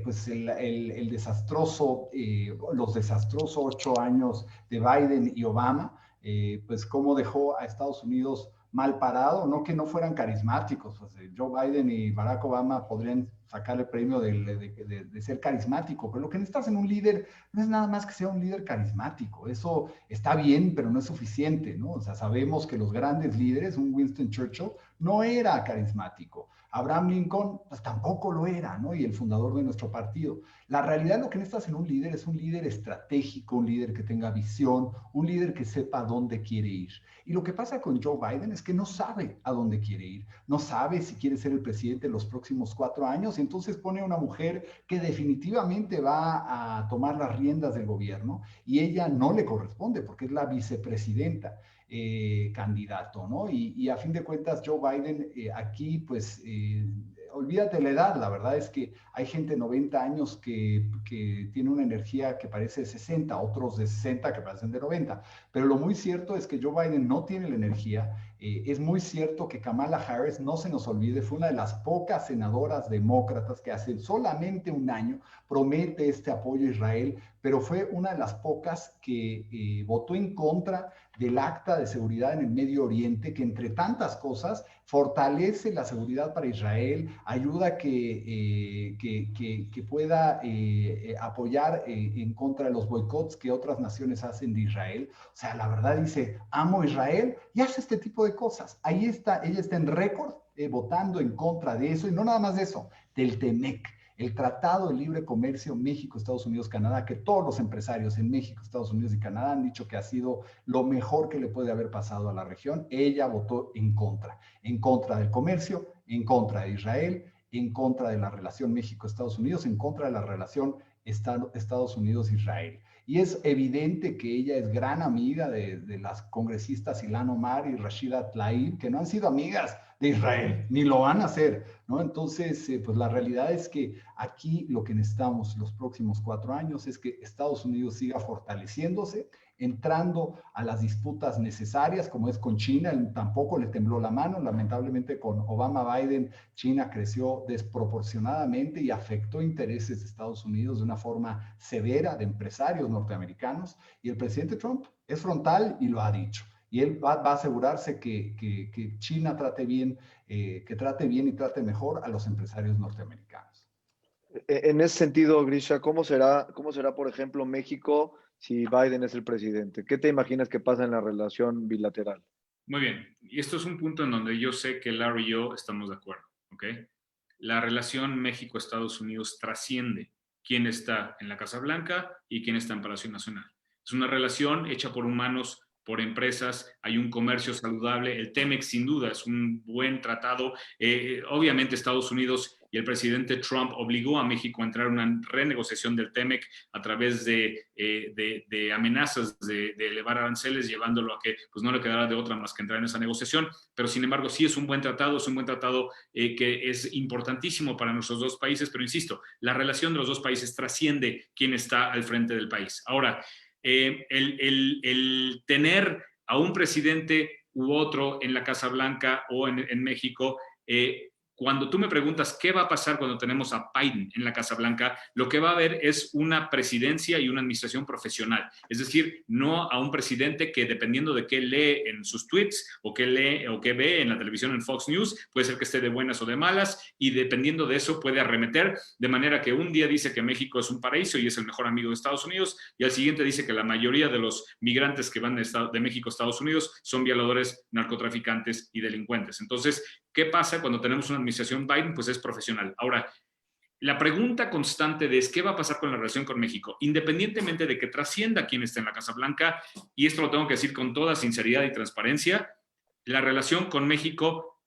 Speaker 4: pues los desastrosos 8 años de Biden y Obama, pues cómo dejó a Estados Unidos mal parado, no que no fueran carismáticos. Pues, Joe Biden y Barack Obama podrían sacar el premio de ser carismático, pero lo que necesitas en un líder no es nada más que sea un líder carismático. Eso está bien, pero no es suficiente, ¿no? O sea, sabemos que los grandes líderes, un Winston Churchill, no era carismático. Abraham Lincoln, pues tampoco lo era, ¿no? Y el fundador de nuestro partido. La realidad, lo que necesitas en un líder es un líder estratégico, un líder que tenga visión, un líder que sepa a dónde quiere ir. Y lo que pasa con Joe Biden es que no sabe a dónde quiere ir, no sabe si quiere ser el presidente en los próximos 4 años, y entonces pone a una mujer que definitivamente va a tomar las riendas del gobierno y ella no le corresponde porque es la vicepresidenta. Candidato, ¿no? Y a fin de cuentas, Joe Biden aquí, pues, olvídate la edad, la verdad es que hay gente de 90 años que tiene una energía que parece de 60, otros de 60 que parecen de 90, pero lo muy cierto es que Joe Biden no tiene la energía. Es muy cierto que Kamala Harris, no se nos olvide, fue una de las pocas senadoras demócratas que hace solamente un año promete este apoyo a Israel, pero fue una de las pocas que votó en contra del Acta de Seguridad en el Medio Oriente, que entre tantas cosas fortalece la seguridad para Israel, ayuda a que pueda apoyar en contra de los boicots que otras naciones hacen de Israel. O sea, la verdad dice, amo a Israel y hace este tipo de cosas. Ahí está, ella está en récord votando en contra de eso, y no nada más de eso, del TEMEC, el Tratado de Libre Comercio México, Estados Unidos, Canadá, que todos los empresarios en México, Estados Unidos y Canadá han dicho que ha sido lo mejor que le puede haber pasado a la región. Ella votó en contra del comercio, en contra de Israel, en contra de la relación México-Estados Unidos, en contra de la relación Estados Unidos-Israel. Y es evidente que ella es gran amiga de las congresistas Ilhan Omar y Rashida Tlaib, que no han sido amigas de Israel, ni lo van a hacer, ¿no? Entonces, pues la realidad es que aquí lo que necesitamos los próximos 4 años es que Estados Unidos siga fortaleciéndose, entrando a las disputas necesarias, como es con China. Tampoco le tembló la mano. Lamentablemente, con Obama-Biden, China creció desproporcionadamente y afectó intereses de Estados Unidos de una forma severa, de empresarios norteamericanos. Y el presidente Trump es frontal y lo ha dicho. Y él va a asegurarse que China trate bien, que trate bien y trate mejor a los empresarios norteamericanos.
Speaker 2: En ese sentido, Grisha, ¿cómo será, por ejemplo, México si Biden es el presidente? ¿Qué te imaginas que pasa en la relación bilateral?
Speaker 3: Muy bien. Y esto es un punto en donde yo sé que Larry y yo estamos de acuerdo, ¿ok? La relación México-Estados Unidos trasciende quién está en la Casa Blanca y quién está en Palacio Nacional. Es una relación hecha por humanos, por empresas, hay un comercio saludable. El TEMEC sin duda es un buen tratado. Obviamente Estados Unidos y el presidente Trump obligó a México a entrar en una renegociación del TEMEC a través de amenazas de elevar aranceles, llevándolo a que pues, no le quedara de otra más que entrar en esa negociación. Pero sin embargo sí es un buen tratado, que es importantísimo para nuestros dos países, pero insisto, la relación de los dos países trasciende quién está al frente del país. Ahora, el tener a un presidente u otro en la Casa Blanca o en México, cuando tú me preguntas qué va a pasar cuando tenemos a Biden en la Casa Blanca, lo que va a haber es una presidencia y una administración profesional. Es decir, no a un presidente que dependiendo de qué lee en sus tweets o qué lee o qué ve en la televisión en Fox News, puede ser que esté de buenas o de malas y dependiendo de eso puede arremeter, de manera que un día dice que México es un paraíso y es el mejor amigo de Estados Unidos y al siguiente dice que la mayoría de los migrantes que van de México a Estados Unidos son violadores, narcotraficantes y delincuentes. Entonces, ¿qué pasa cuando tenemos una administración Biden? Pues es profesional. Ahora, la pregunta constante de qué va a pasar con la relación con México, independientemente de que trascienda quién está en la Casa Blanca, y esto lo tengo que decir con toda sinceridad y transparencia, la relación con México,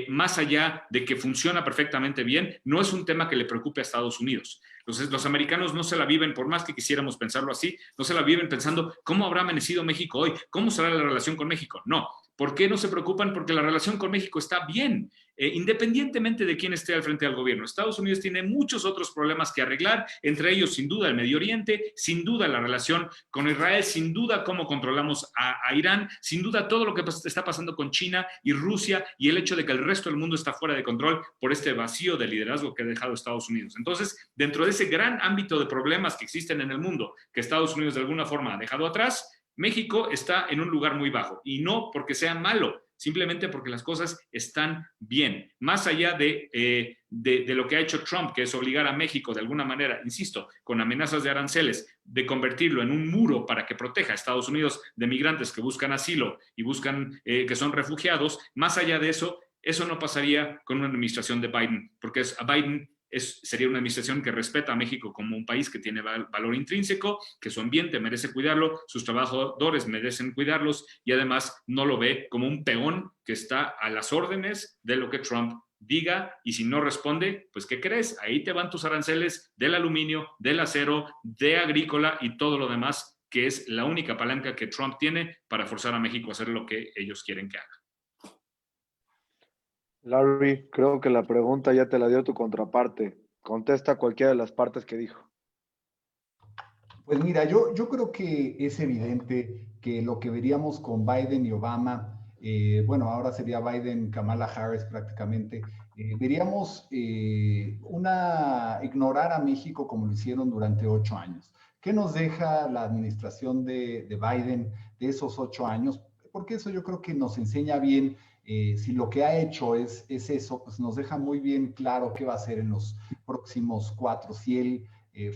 Speaker 3: más allá de que funciona perfectamente bien, no es un tema que le preocupe a Estados Unidos. Los americanos no se la viven, por más que quisiéramos pensarlo así, no se la viven pensando cómo habrá amanecido México hoy, cómo será la relación con México. No. ¿Por qué no se preocupan? Porque la relación con México está bien, independientemente de quién esté al frente del gobierno. Estados Unidos tiene muchos otros problemas que arreglar, entre ellos, sin duda, el Medio Oriente, sin duda, la relación con Israel, sin duda, cómo controlamos a Irán, sin duda, todo lo que está pasando con China y Rusia y el hecho de que el resto del mundo está fuera de control por este vacío de liderazgo que ha dejado Estados Unidos. Entonces, dentro de ese gran ámbito de problemas que existen en el mundo, que Estados Unidos de alguna forma ha dejado atrás, México está en un lugar muy bajo y no porque sea malo, simplemente porque las cosas están bien. Más allá de lo que ha hecho Trump, que es obligar a México de alguna manera, insisto, con amenazas de aranceles, de convertirlo en un muro para que proteja a Estados Unidos de migrantes que buscan asilo y buscan que son refugiados, más allá de eso, eso no pasaría con una administración de Biden, porque a Biden sería una administración que respeta a México como un país que tiene valor intrínseco, que su ambiente merece cuidarlo, sus trabajadores merecen cuidarlos y además no lo ve como un peón que está a las órdenes de lo que Trump diga y si no responde, pues ¿qué crees? Ahí te van tus aranceles del aluminio, del acero, de agrícola y todo lo demás, que es la única palanca que Trump tiene para forzar a México a hacer lo que ellos quieren que haga.
Speaker 2: Larry, creo que la pregunta ya te la dio tu contraparte. Contesta cualquiera de las partes que dijo.
Speaker 4: Pues mira, yo creo que es evidente que lo que veríamos con Biden y Obama, bueno, ahora sería Biden, Kamala Harris prácticamente, veríamos ignorar a México como lo hicieron durante 8 años. ¿Qué nos deja la administración de Biden de esos 8 años? Porque eso yo creo que nos enseña bien. Si lo que ha hecho es eso, pues nos deja muy bien claro qué va a hacer en los próximos 4, si él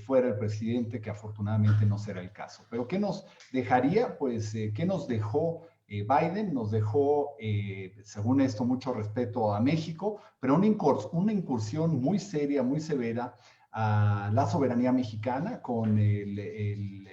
Speaker 4: fuera el presidente, que afortunadamente no será el caso. Pero ¿qué nos dejaría? Pues, ¿qué nos dejó Biden? Nos dejó, según esto, mucho respeto a México, pero una incursión muy seria, muy severa a la soberanía mexicana con el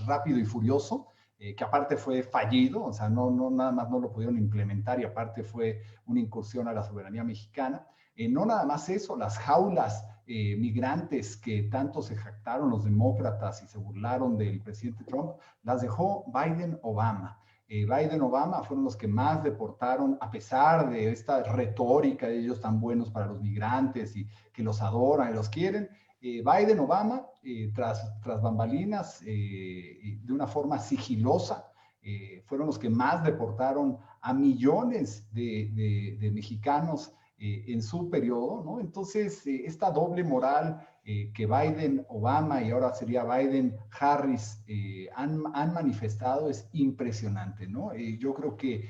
Speaker 4: Rápido y Furioso, que aparte fue fallido, o sea, nada más no lo pudieron implementar y aparte fue una incursión a la soberanía mexicana. No nada más eso, las jaulas migrantes que tanto se jactaron los demócratas y se burlaron del presidente Trump, las dejó Biden-Obama. Biden-Obama fueron los que más deportaron, a pesar de esta retórica de ellos tan buenos para los migrantes y que los adoran y los quieren. Biden-Obama, tras bambalinas, de una forma sigilosa, fueron los que más deportaron a millones de mexicanos en su periodo, ¿no? Entonces, esta doble moral que Biden, Obama y ahora sería Biden, Harris han manifestado es impresionante, ¿no? Yo creo que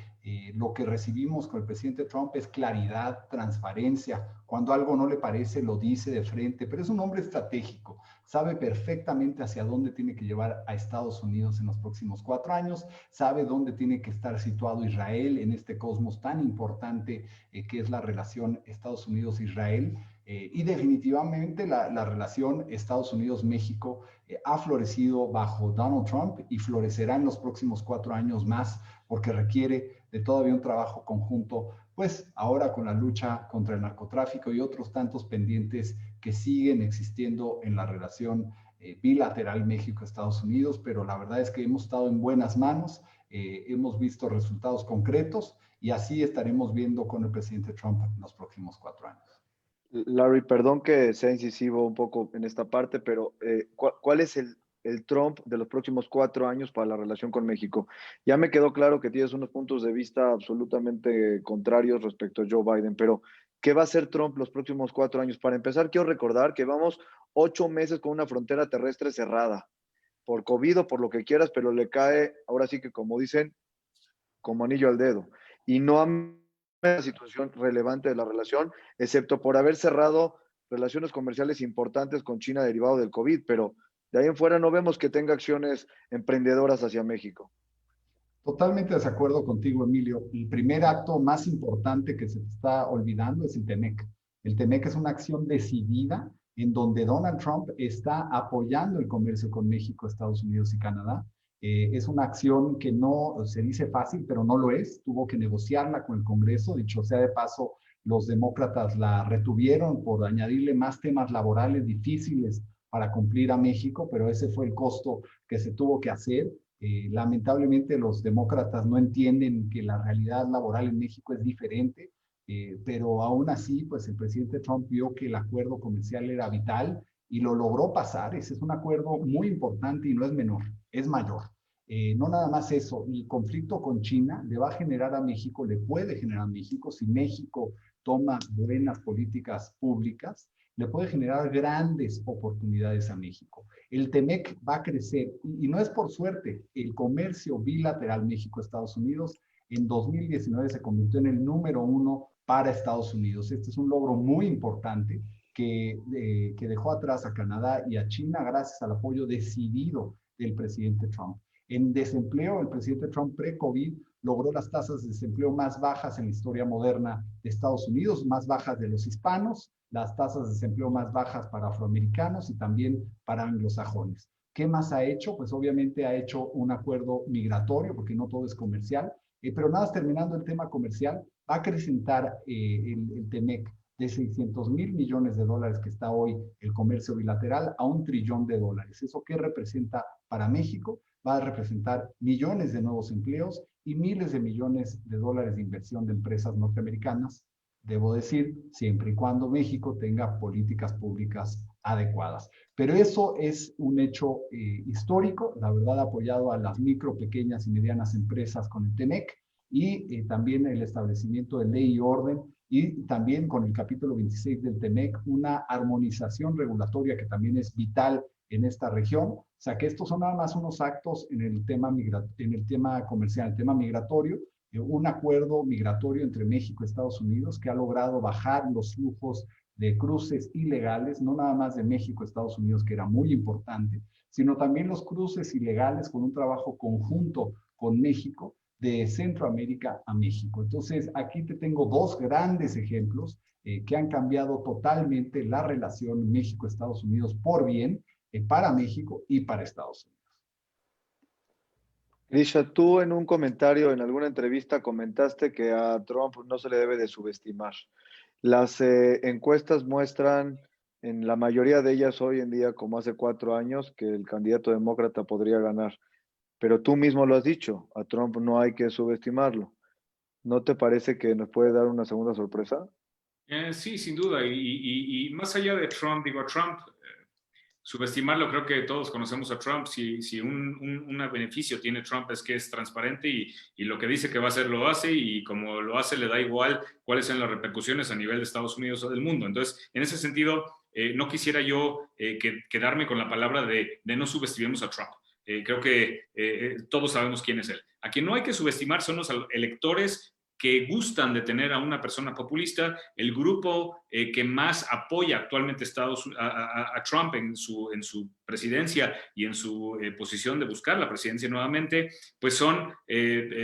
Speaker 4: lo que recibimos con el presidente Trump es claridad, transparencia. Cuando algo no le parece, lo dice de frente, pero es un hombre estratégico. Sabe perfectamente hacia dónde tiene que llevar a Estados Unidos en los próximos 4 años, sabe dónde tiene que estar situado Israel en este cosmos tan importante que es la relación Estados Unidos-Israel. Y definitivamente la relación Estados Unidos-México ha florecido bajo Donald Trump y florecerá en los próximos 4 años más, porque requiere de todavía un trabajo conjunto, pues ahora con la lucha contra el narcotráfico y otros tantos pendientes que siguen existiendo en la relación bilateral México-Estados Unidos, pero la verdad es que hemos estado en buenas manos, hemos visto resultados concretos y así estaremos viendo con el presidente Trump en los próximos 4 años.
Speaker 2: Larry, perdón que sea incisivo un poco en esta parte, pero ¿cuál es el Trump de los próximos 4 años para la relación con México? Ya me quedó claro que tienes unos puntos de vista absolutamente contrarios respecto a Joe Biden, pero ¿qué va a hacer Trump los próximos 4 años? Para empezar, quiero recordar que vamos 8 meses con una frontera terrestre cerrada, por COVID o por lo que quieras, pero le cae, ahora sí que como dicen, como anillo al dedo. Y no ha una situación relevante de la relación, excepto por haber cerrado relaciones comerciales importantes con China derivado del COVID, pero de ahí en fuera no vemos que tenga acciones emprendedoras hacia México.
Speaker 4: Totalmente de acuerdo contigo, Emilio. El primer acto más importante que se te está olvidando es el TEMEC. El TEMEC es una acción decidida en donde Donald Trump está apoyando el comercio con México, Estados Unidos y Canadá. Es una acción que no se dice fácil, pero no lo es. Tuvo que negociarla con el Congreso. Dicho sea de paso, los demócratas la retuvieron por añadirle más temas laborales difíciles para cumplir a México, pero ese fue el costo que se tuvo que hacer. Lamentablemente los demócratas no entienden que la realidad laboral en México es diferente, pero aún así, pues el presidente Trump vio que el acuerdo comercial era vital y lo logró pasar. Ese es un acuerdo muy importante y no es menor, es mayor. No nada más eso, el conflicto con China le va a generar a México, le puede generar a México, si México toma buenas políticas públicas, le puede generar grandes oportunidades a México. El TEMEC va a crecer y no es por suerte. El comercio bilateral México-Estados Unidos en 2019 se convirtió en el número 1 para Estados Unidos. Este es un logro muy importante que dejó atrás a Canadá y a China gracias al apoyo decidido del presidente Trump. En desempleo, el presidente Trump pre-COVID logró las tasas de desempleo más bajas en la historia moderna de Estados Unidos, más bajas de los hispanos, las tasas de desempleo más bajas para afroamericanos y también para anglosajones. ¿Qué más ha hecho? Pues obviamente ha hecho un acuerdo migratorio, porque no todo es comercial, pero nada más terminando el tema comercial, va a acrecentar el TEMEC de 600,000 millones de dólares que está hoy el comercio bilateral a $1 trillón. ¿Eso qué representa para México? Va a representar millones de nuevos empleos y miles de millones de dólares de inversión de empresas norteamericanas, debo decir, siempre y cuando México tenga políticas públicas adecuadas. Pero eso es un hecho histórico, la verdad apoyado a las micro, pequeñas y medianas empresas con el TEMEC y también el establecimiento de ley y orden y también con el capítulo 26 del TEMEC una armonización regulatoria que también es vital en esta región. O sea que estos son nada más unos actos en el tema comercial, el tema migratorio, un acuerdo migratorio entre México y Estados Unidos que ha logrado bajar los flujos de cruces ilegales, no nada más de México a Estados Unidos, que era muy importante, sino también los cruces ilegales con un trabajo conjunto con México de Centroamérica a México. Entonces, aquí te tengo dos grandes ejemplos que han cambiado totalmente la relación México-Estados Unidos por bien para México y para Estados Unidos.
Speaker 2: Grisha, tú en un comentario, en alguna entrevista, comentaste que a Trump no se le debe de subestimar. Las encuestas muestran, en la mayoría de ellas hoy en día, como hace 4 años, que el candidato demócrata podría ganar. Pero tú mismo lo has dicho, a Trump no hay que subestimarlo. ¿No te parece que nos puede dar una segunda sorpresa?
Speaker 3: Sí, sin duda. Y más allá de Trump, digo, a Trump, subestimarlo, creo que todos conocemos a Trump. Si un beneficio tiene Trump es que es transparente y lo que dice que va a hacer lo hace, y como lo hace le da igual cuáles son las repercusiones a nivel de Estados Unidos o del mundo. Entonces, en ese sentido, no quisiera yo quedarme con la palabra de no subestimemos a Trump. Creo que todos sabemos quién es él. A quien no hay que subestimar son los electores que gustan de tener a una persona populista, el grupo que más apoya actualmente a Trump en su presidencia y en su posición de buscar la presidencia nuevamente, pues son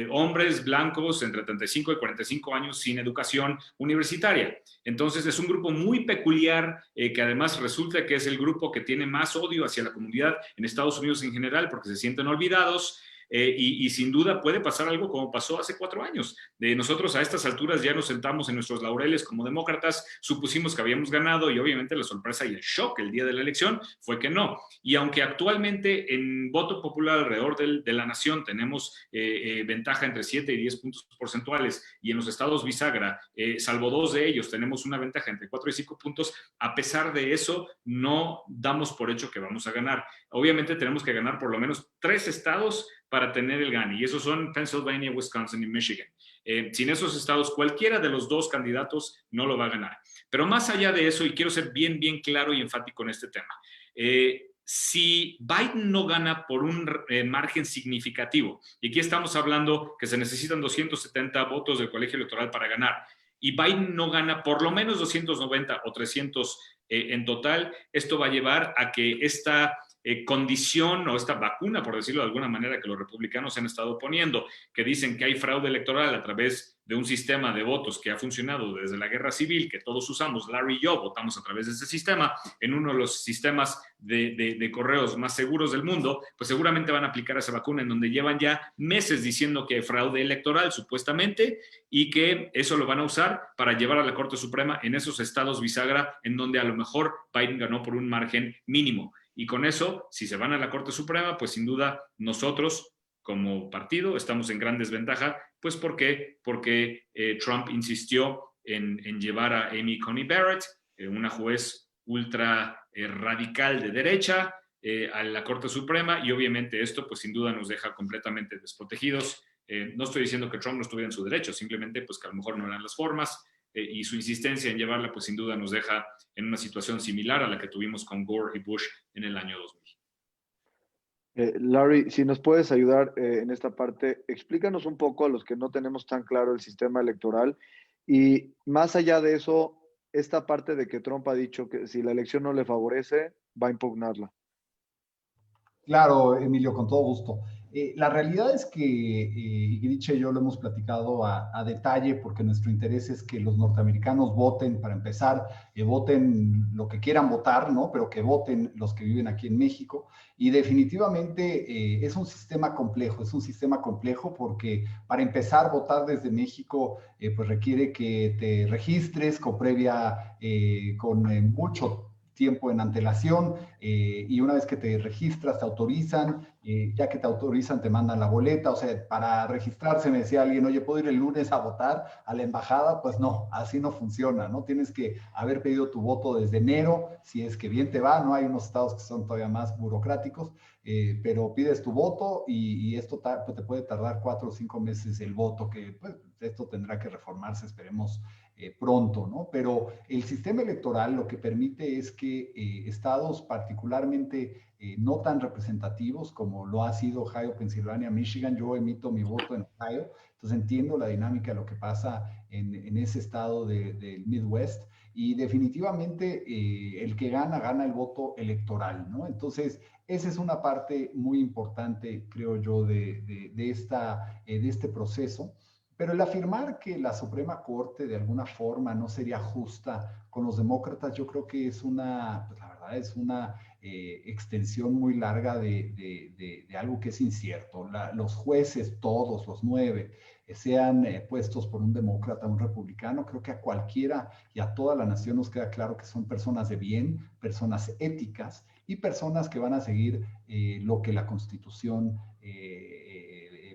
Speaker 3: hombres blancos entre 35 y 45 años sin educación universitaria. Entonces es un grupo muy peculiar que además resulta que es el grupo que tiene más odio hacia la comunidad en Estados Unidos en general porque se sienten olvidados. Y sin duda puede pasar algo como pasó hace 4 años. Nosotros a estas alturas ya nos sentamos en nuestros laureles como demócratas, supusimos que habíamos ganado y obviamente la sorpresa y el shock el día de la elección fue que no. Y aunque actualmente en voto popular alrededor de la nación tenemos ventaja entre 7 y 10 puntos porcentuales, y en los estados bisagra, salvo 2 de ellos, tenemos una ventaja entre 4 y 5 puntos, a pesar de eso no damos por hecho que vamos a ganar. Obviamente tenemos que ganar por lo menos 3 estados para tener el gane, y esos son Pennsylvania, Wisconsin y Michigan. Sin esos estados, cualquiera de los 2 candidatos no lo va a ganar. Pero más allá de eso, y quiero ser bien claro y enfático en este tema, si Biden no gana por un margen significativo, y aquí estamos hablando que se necesitan 270 votos del colegio electoral para ganar, y Biden no gana por lo menos 290 o 300 en total, esto va a llevar a que esta condición o esta vacuna, por decirlo de alguna manera, que los republicanos han estado poniendo, que dicen que hay fraude electoral a través de un sistema de votos que ha funcionado desde la guerra civil, que todos usamos, Larry y yo votamos a través de ese sistema, en uno de los sistemas de correos más seguros del mundo, pues seguramente van a aplicar esa vacuna, en donde llevan ya meses diciendo que hay fraude electoral, supuestamente, y que eso lo van a usar para llevar a la Corte Suprema en esos estados bisagra, en donde a lo mejor Biden ganó por un margen mínimo. Y con eso, si se van a la Corte Suprema, pues sin duda nosotros como partido estamos en gran desventaja, pues porque Trump insistió en llevar a Amy Coney Barrett, una juez ultra radical de derecha, a la Corte Suprema, y obviamente esto pues sin duda nos deja completamente desprotegidos. No estoy diciendo que Trump no estuviera en su derecho, simplemente pues que a lo mejor no eran las formas, y su insistencia en llevarla pues sin duda nos deja en una situación similar a la que tuvimos con Gore y Bush en el año 2000.
Speaker 2: Larry, si nos puedes ayudar en esta parte, explícanos un poco a los que no tenemos tan claro el sistema electoral, y más allá de eso, esta parte de que Trump ha dicho que si la elección no le favorece, va a impugnarla.
Speaker 4: Claro, Emilio, con todo gusto. La realidad es que Iriche y yo lo hemos platicado a detalle, porque nuestro interés es que los norteamericanos voten, para empezar, voten lo que quieran votar, ¿no? Pero que voten los que viven aquí en México. Y definitivamente es un sistema complejo porque para empezar, votar desde México pues requiere que te registres con mucho tiempo en antelación, y una vez que te registras te autorizan, ya que te autorizan te mandan la boleta. O sea, para registrarse me decía alguien, oye, ¿puedo ir el lunes a votar a la embajada? Pues no, así no funciona, ¿no? Tienes que haber pedido tu voto desde enero, si es que bien te va, ¿no? Hay unos estados que son todavía más burocráticos, pero pides tu voto y esto pues te puede tardar 4 o 5 meses el voto, que pues esto tendrá que reformarse, esperemos pronto, ¿no? Pero el sistema electoral lo que permite es que estados particularmente no tan representativos como lo ha sido Ohio, Pensilvania, Michigan, yo emito mi voto en Ohio, entonces entiendo la dinámica de lo que pasa en ese estado del Midwest, y definitivamente el que gana el voto electoral, ¿no? Entonces, esa es una parte muy importante, creo yo, de este proceso. Pero el afirmar que la Suprema Corte de alguna forma no sería justa con los demócratas, yo creo que es pues la verdad ¿verdad? Es una extensión muy larga de algo que es incierto. Los jueces, todos los 9, sean puestos por un demócrata o un republicano, creo que a cualquiera y a toda la nación nos queda claro que son personas de bien, personas éticas y personas que van a seguir lo que la Constitución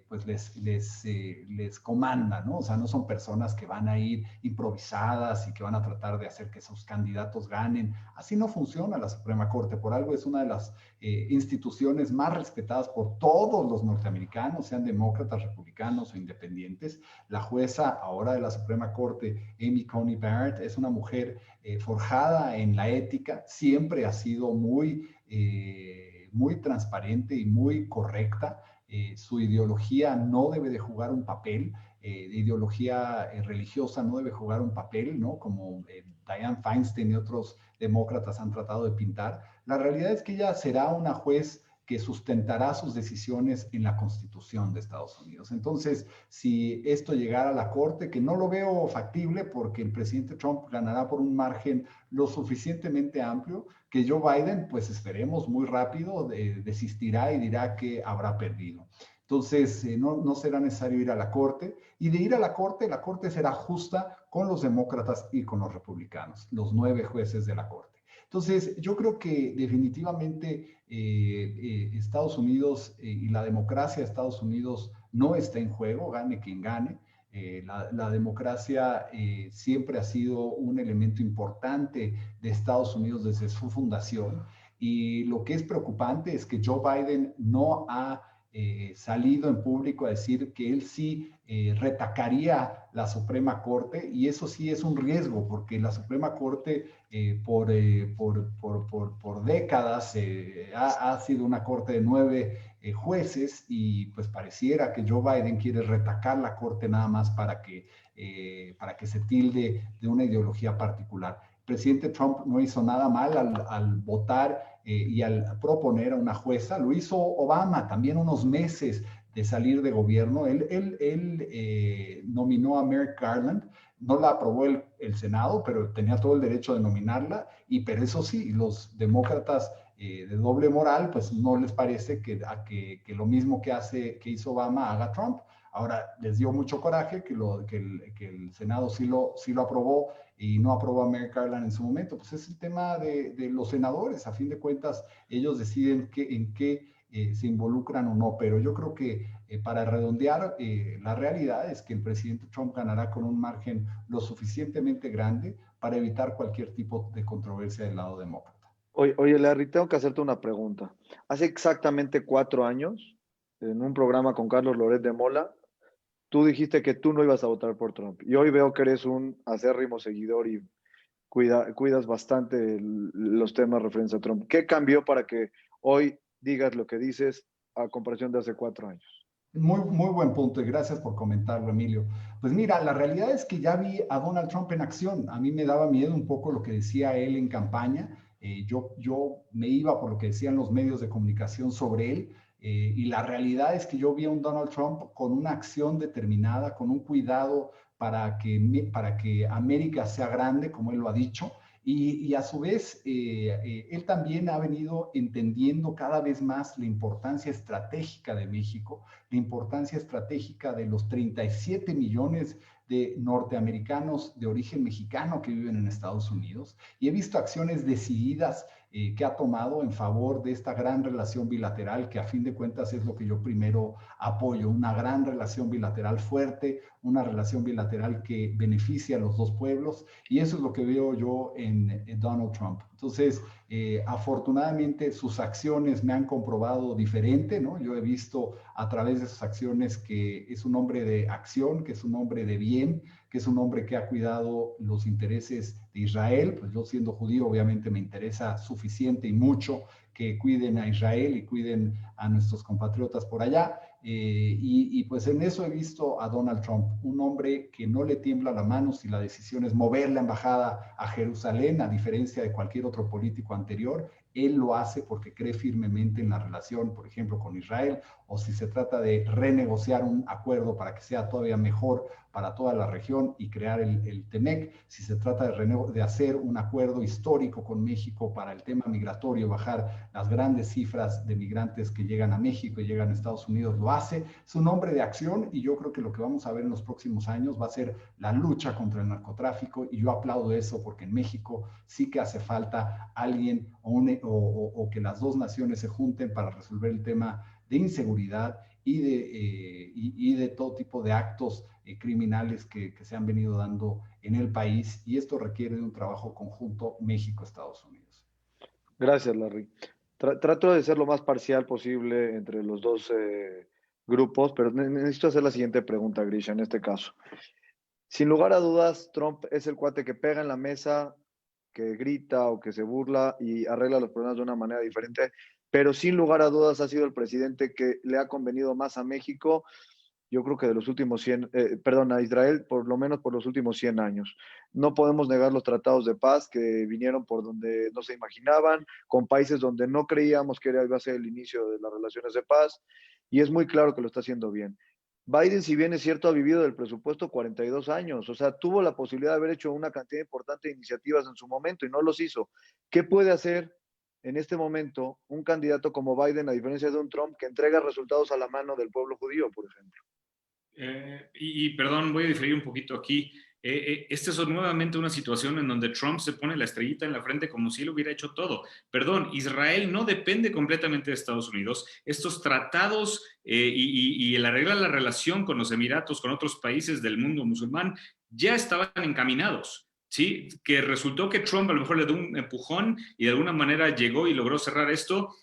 Speaker 4: pues les comanda, ¿no? O sea, no son personas que van a ir improvisadas y que van a tratar de hacer que sus candidatos ganen. Así no funciona la Suprema Corte. Por algo es una de las instituciones más respetadas por todos los norteamericanos, sean demócratas, republicanos o independientes. La jueza ahora de la Suprema Corte, Amy Coney Barrett, es una mujer forjada en la ética, siempre ha sido muy transparente y muy correcta. Su ideología no debe de jugar un papel, de ideología religiosa no debe jugar un papel, ¿no? Como Dianne Feinstein y otros demócratas han tratado de pintar. La realidad es que ella será una juez que sustentará sus decisiones en la Constitución de Estados Unidos. Entonces, si esto llegara a la Corte, que no lo veo factible porque el presidente Trump ganará por un margen lo suficientemente amplio, que Joe Biden, pues esperemos muy rápido, desistirá y dirá que habrá perdido. Entonces, no será necesario ir a la Corte, y de ir a la Corte será justa con los demócratas y con los republicanos, los 9 jueces de la Corte. Entonces, yo creo que definitivamente Estados Unidos y la democracia de Estados Unidos no está en juego, gane quien gane. La democracia siempre ha sido un elemento importante de Estados Unidos desde su fundación, y lo que es preocupante es que Joe Biden no ha salido en público a decir que él sí retacaría la Suprema Corte, y eso sí es un riesgo porque la Suprema Corte por décadas ha sido una corte de 9 jueces, y pues pareciera que Joe Biden quiere retacar la corte nada más para que se tilde de una ideología particular. El presidente Trump no hizo nada mal al votar y al proponer a una jueza. Lo hizo Obama también unos meses de salir de gobierno. Él nominó a Merrick Garland. No la aprobó el Senado, pero tenía todo el derecho de nominarla. Pero eso sí, los demócratas de doble moral, pues no les parece que lo mismo que hizo Obama haga Trump. Ahora, les dio mucho coraje que el Senado sí lo aprobó y no aprobó a Merrick Garland en su momento. Pues es el tema de los senadores. A fin de cuentas, ellos deciden en qué se involucran o no. Pero yo creo que para redondear, la realidad es que el presidente Trump ganará con un margen lo suficientemente grande para evitar cualquier tipo de controversia del lado demócrata.
Speaker 2: Oye, Larry, tengo que hacerte una pregunta. Hace exactamente 4 años, en un programa con Carlos Loret de Mola, tú dijiste que tú no ibas a votar por Trump. Y hoy veo que eres un acérrimo seguidor y cuidas bastante los temas referentes a Trump. ¿Qué cambió para que hoy digas lo que dices a comparación de hace 4 años?
Speaker 4: Muy, muy buen punto, y gracias por comentarlo, Emilio. Pues mira, la realidad es que ya vi a Donald Trump en acción. A mí me daba miedo un poco lo que decía él en campaña. Yo me iba por lo que decían los medios de comunicación sobre él. Y la realidad es que yo vi a un Donald Trump con una acción determinada, con un cuidado para que América sea grande, como él lo ha dicho. Y a su vez, él también ha venido entendiendo cada vez más la importancia estratégica de México, la importancia estratégica de los 37 millones de norteamericanos de origen mexicano que viven en Estados Unidos. Y he visto acciones decididas que ha tomado en favor de esta gran relación bilateral, que a fin de cuentas es lo que yo primero apoyo, una gran relación bilateral fuerte, una relación bilateral que beneficia a los dos pueblos, y eso es lo que veo yo en Donald Trump. Entonces, afortunadamente sus acciones me han comprobado diferente, ¿no? Yo he visto a través de sus acciones que es un hombre de acción, que es un hombre de bien, que es un hombre que ha cuidado los intereses de Israel. Pues yo, siendo judío, obviamente me interesa suficiente y mucho que cuiden a Israel y cuiden a nuestros compatriotas por allá. Y pues en eso he visto a Donald Trump, un hombre que no le tiembla la mano si la decisión es mover la embajada a Jerusalén, a diferencia de cualquier otro político anterior. Él lo hace porque cree firmemente en la relación, por ejemplo, con Israel, o si se trata de renegociar un acuerdo para que sea todavía mejor para toda la región y crear el TEMEC, si se trata de hacer un acuerdo histórico con México para el tema migratorio, bajar las grandes cifras de migrantes que llegan a México y llegan a Estados Unidos, lo hace. Es un hombre de acción y yo creo que lo que vamos a ver en los próximos años va a ser la lucha contra el narcotráfico, y yo aplaudo eso porque en México sí que hace falta alguien o que las dos naciones se junten para resolver el tema de inseguridad y de todo tipo de actos criminales que se han venido dando en el país, y esto requiere de un trabajo conjunto México-Estados Unidos.
Speaker 2: Gracias, Larry. Trato de ser lo más parcial posible entre los dos grupos, pero necesito hacer la siguiente pregunta, Grisha, en este caso. Sin lugar a dudas, Trump es el cuate que pega en la mesa, que grita o que se burla y arregla los problemas de una manera diferente, pero sin lugar a dudas ha sido el presidente que le ha convenido más a México, yo creo que de los últimos a Israel, por lo menos por los últimos 100 años. No podemos negar los tratados de paz que vinieron por donde no se imaginaban, con países donde no creíamos que iba a ser el inicio de las relaciones de paz, y es muy claro que lo está haciendo bien. Biden, si bien es cierto, ha vivido del presupuesto 42 años, o sea, tuvo la posibilidad de haber hecho una cantidad importante de iniciativas en su momento y no los hizo. ¿Qué puede hacer en este momento un candidato como Biden, a diferencia de un Trump que entrega resultados a la mano del pueblo judío, por ejemplo?
Speaker 3: Perdón, voy a diferir un poquito aquí. Esta es nuevamente una situación en donde Trump se pone la estrellita en la frente como si él hubiera hecho todo. Perdón, Israel no depende completamente de Estados Unidos. Estos tratados y el arreglar la relación con los Emiratos, con otros países del mundo musulmán, ya estaban encaminados. ¿Sí? Que resultó que Trump a lo mejor le dio un empujón y de alguna manera llegó y logró cerrar esto,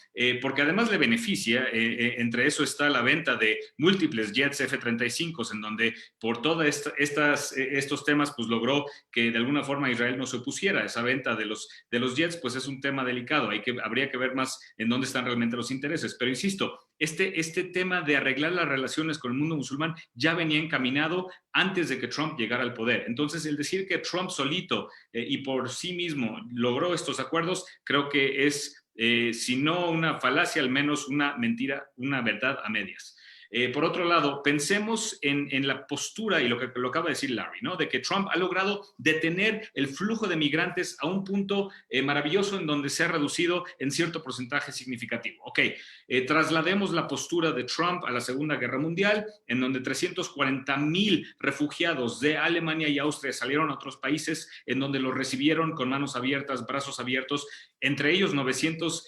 Speaker 3: porque además le beneficia. Entre eso está la venta de múltiples jets F-35, en donde por todos estos temas pues logró que de alguna forma Israel no se opusiera. Esa venta de los jets pues es un tema delicado, habría que ver más en dónde están realmente los intereses, pero insisto, este tema de arreglar las relaciones con el mundo musulmán ya venía encaminado antes de que Trump llegara al poder. Entonces, el decir que Trump solito y por sí mismo logró estos acuerdos, creo que es, si no una falacia, al menos una mentira, una verdad a medias. Por otro lado, pensemos en la postura y lo que lo acaba de decir Larry, ¿no? De que Trump ha logrado detener el flujo de migrantes a un punto maravilloso en donde se ha reducido en cierto porcentaje significativo. Ok, traslademos la postura de Trump a la Segunda Guerra Mundial, en donde 340,000 refugiados de Alemania y Austria salieron a otros países, en donde los recibieron con manos abiertas, brazos abiertos, entre ellos 900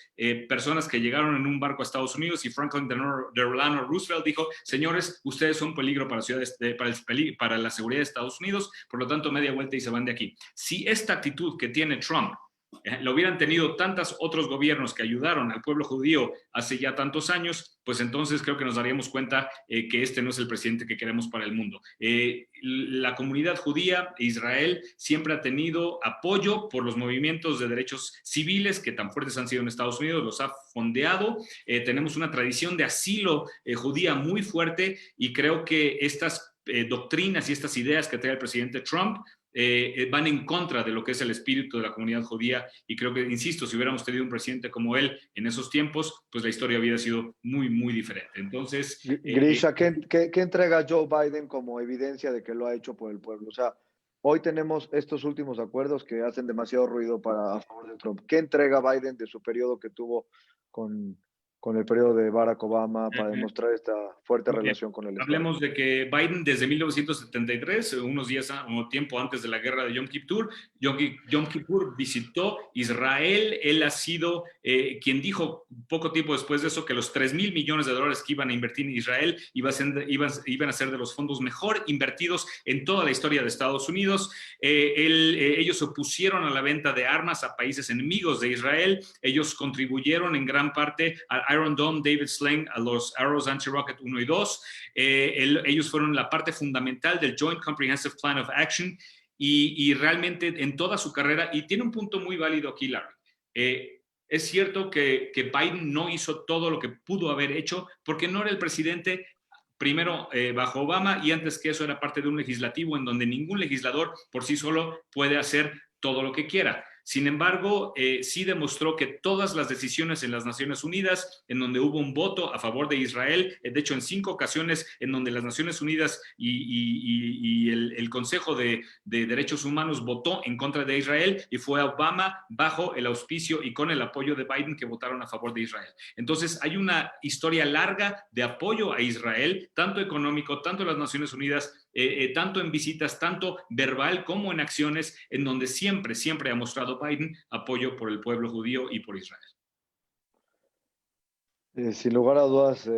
Speaker 3: personas que llegaron en un barco a Estados Unidos, y Franklin Delano Roosevelt dijo: señores, ustedes son peligro para para la seguridad de Estados Unidos, por lo tanto media vuelta y se van de aquí. Si esta actitud que tiene Trump lo hubieran tenido tantos otros gobiernos que ayudaron al pueblo judío hace ya tantos años, pues entonces creo que nos daríamos cuenta que este no es el presidente que queremos para el mundo. La comunidad judía, Israel, siempre ha tenido apoyo por los movimientos de derechos civiles que tan fuertes han sido en Estados Unidos, los ha fondeado. Tenemos una tradición de asilo judía muy fuerte, y creo que estas doctrinas y estas ideas que trae el presidente Trump van en contra de lo que es el espíritu de la comunidad judía, y creo que, insisto, si hubiéramos tenido un presidente como él en esos tiempos, pues la historia hubiera sido muy, muy diferente. Entonces...
Speaker 2: Grisha, ¿qué entrega Joe Biden como evidencia de que lo ha hecho por el pueblo? O sea, hoy tenemos estos últimos acuerdos que hacen demasiado ruido a favor de Trump. ¿Qué entrega Biden de su periodo que tuvo con el periodo de Barack Obama para demostrar esta fuerte relación con el Estado?
Speaker 3: Hablemos de que Biden desde 1973, unos días o tiempo antes de la guerra de Yom Kippur, visitó Israel. Él ha sido quien dijo poco tiempo después de eso que los $3,000 millones que iban a invertir en Israel iban a ser de los fondos mejor invertidos en toda la historia de Estados Unidos. Ellos se opusieron a la venta de armas a países enemigos de Israel. Ellos contribuyeron en gran parte a Iron Dome, David Sling, a los Arrows Anti-Rocket 1 y 2. Ellos fueron la parte fundamental del Joint Comprehensive Plan of Action, y realmente en toda su carrera, y tiene un punto muy válido aquí, Larry. Es cierto que Biden no hizo todo lo que pudo haber hecho porque no era el presidente primero bajo Obama, y antes que eso era parte de un legislativo en donde ningún legislador por sí solo puede hacer todo lo que quiera. Sin embargo, sí demostró que todas las decisiones en las Naciones Unidas, en donde hubo un voto a favor de Israel, de hecho en 5 ocasiones en donde las Naciones Unidas y el Consejo de Derechos Humanos votó en contra de Israel, y fue Obama bajo el auspicio y con el apoyo de Biden que votaron a favor de Israel. Entonces hay una historia larga de apoyo a Israel, tanto económico, tanto en las Naciones Unidas, tanto en visitas, tanto verbal como en acciones, en donde siempre ha mostrado Biden apoyo por el pueblo judío y por Israel.
Speaker 2: Sin lugar a dudas,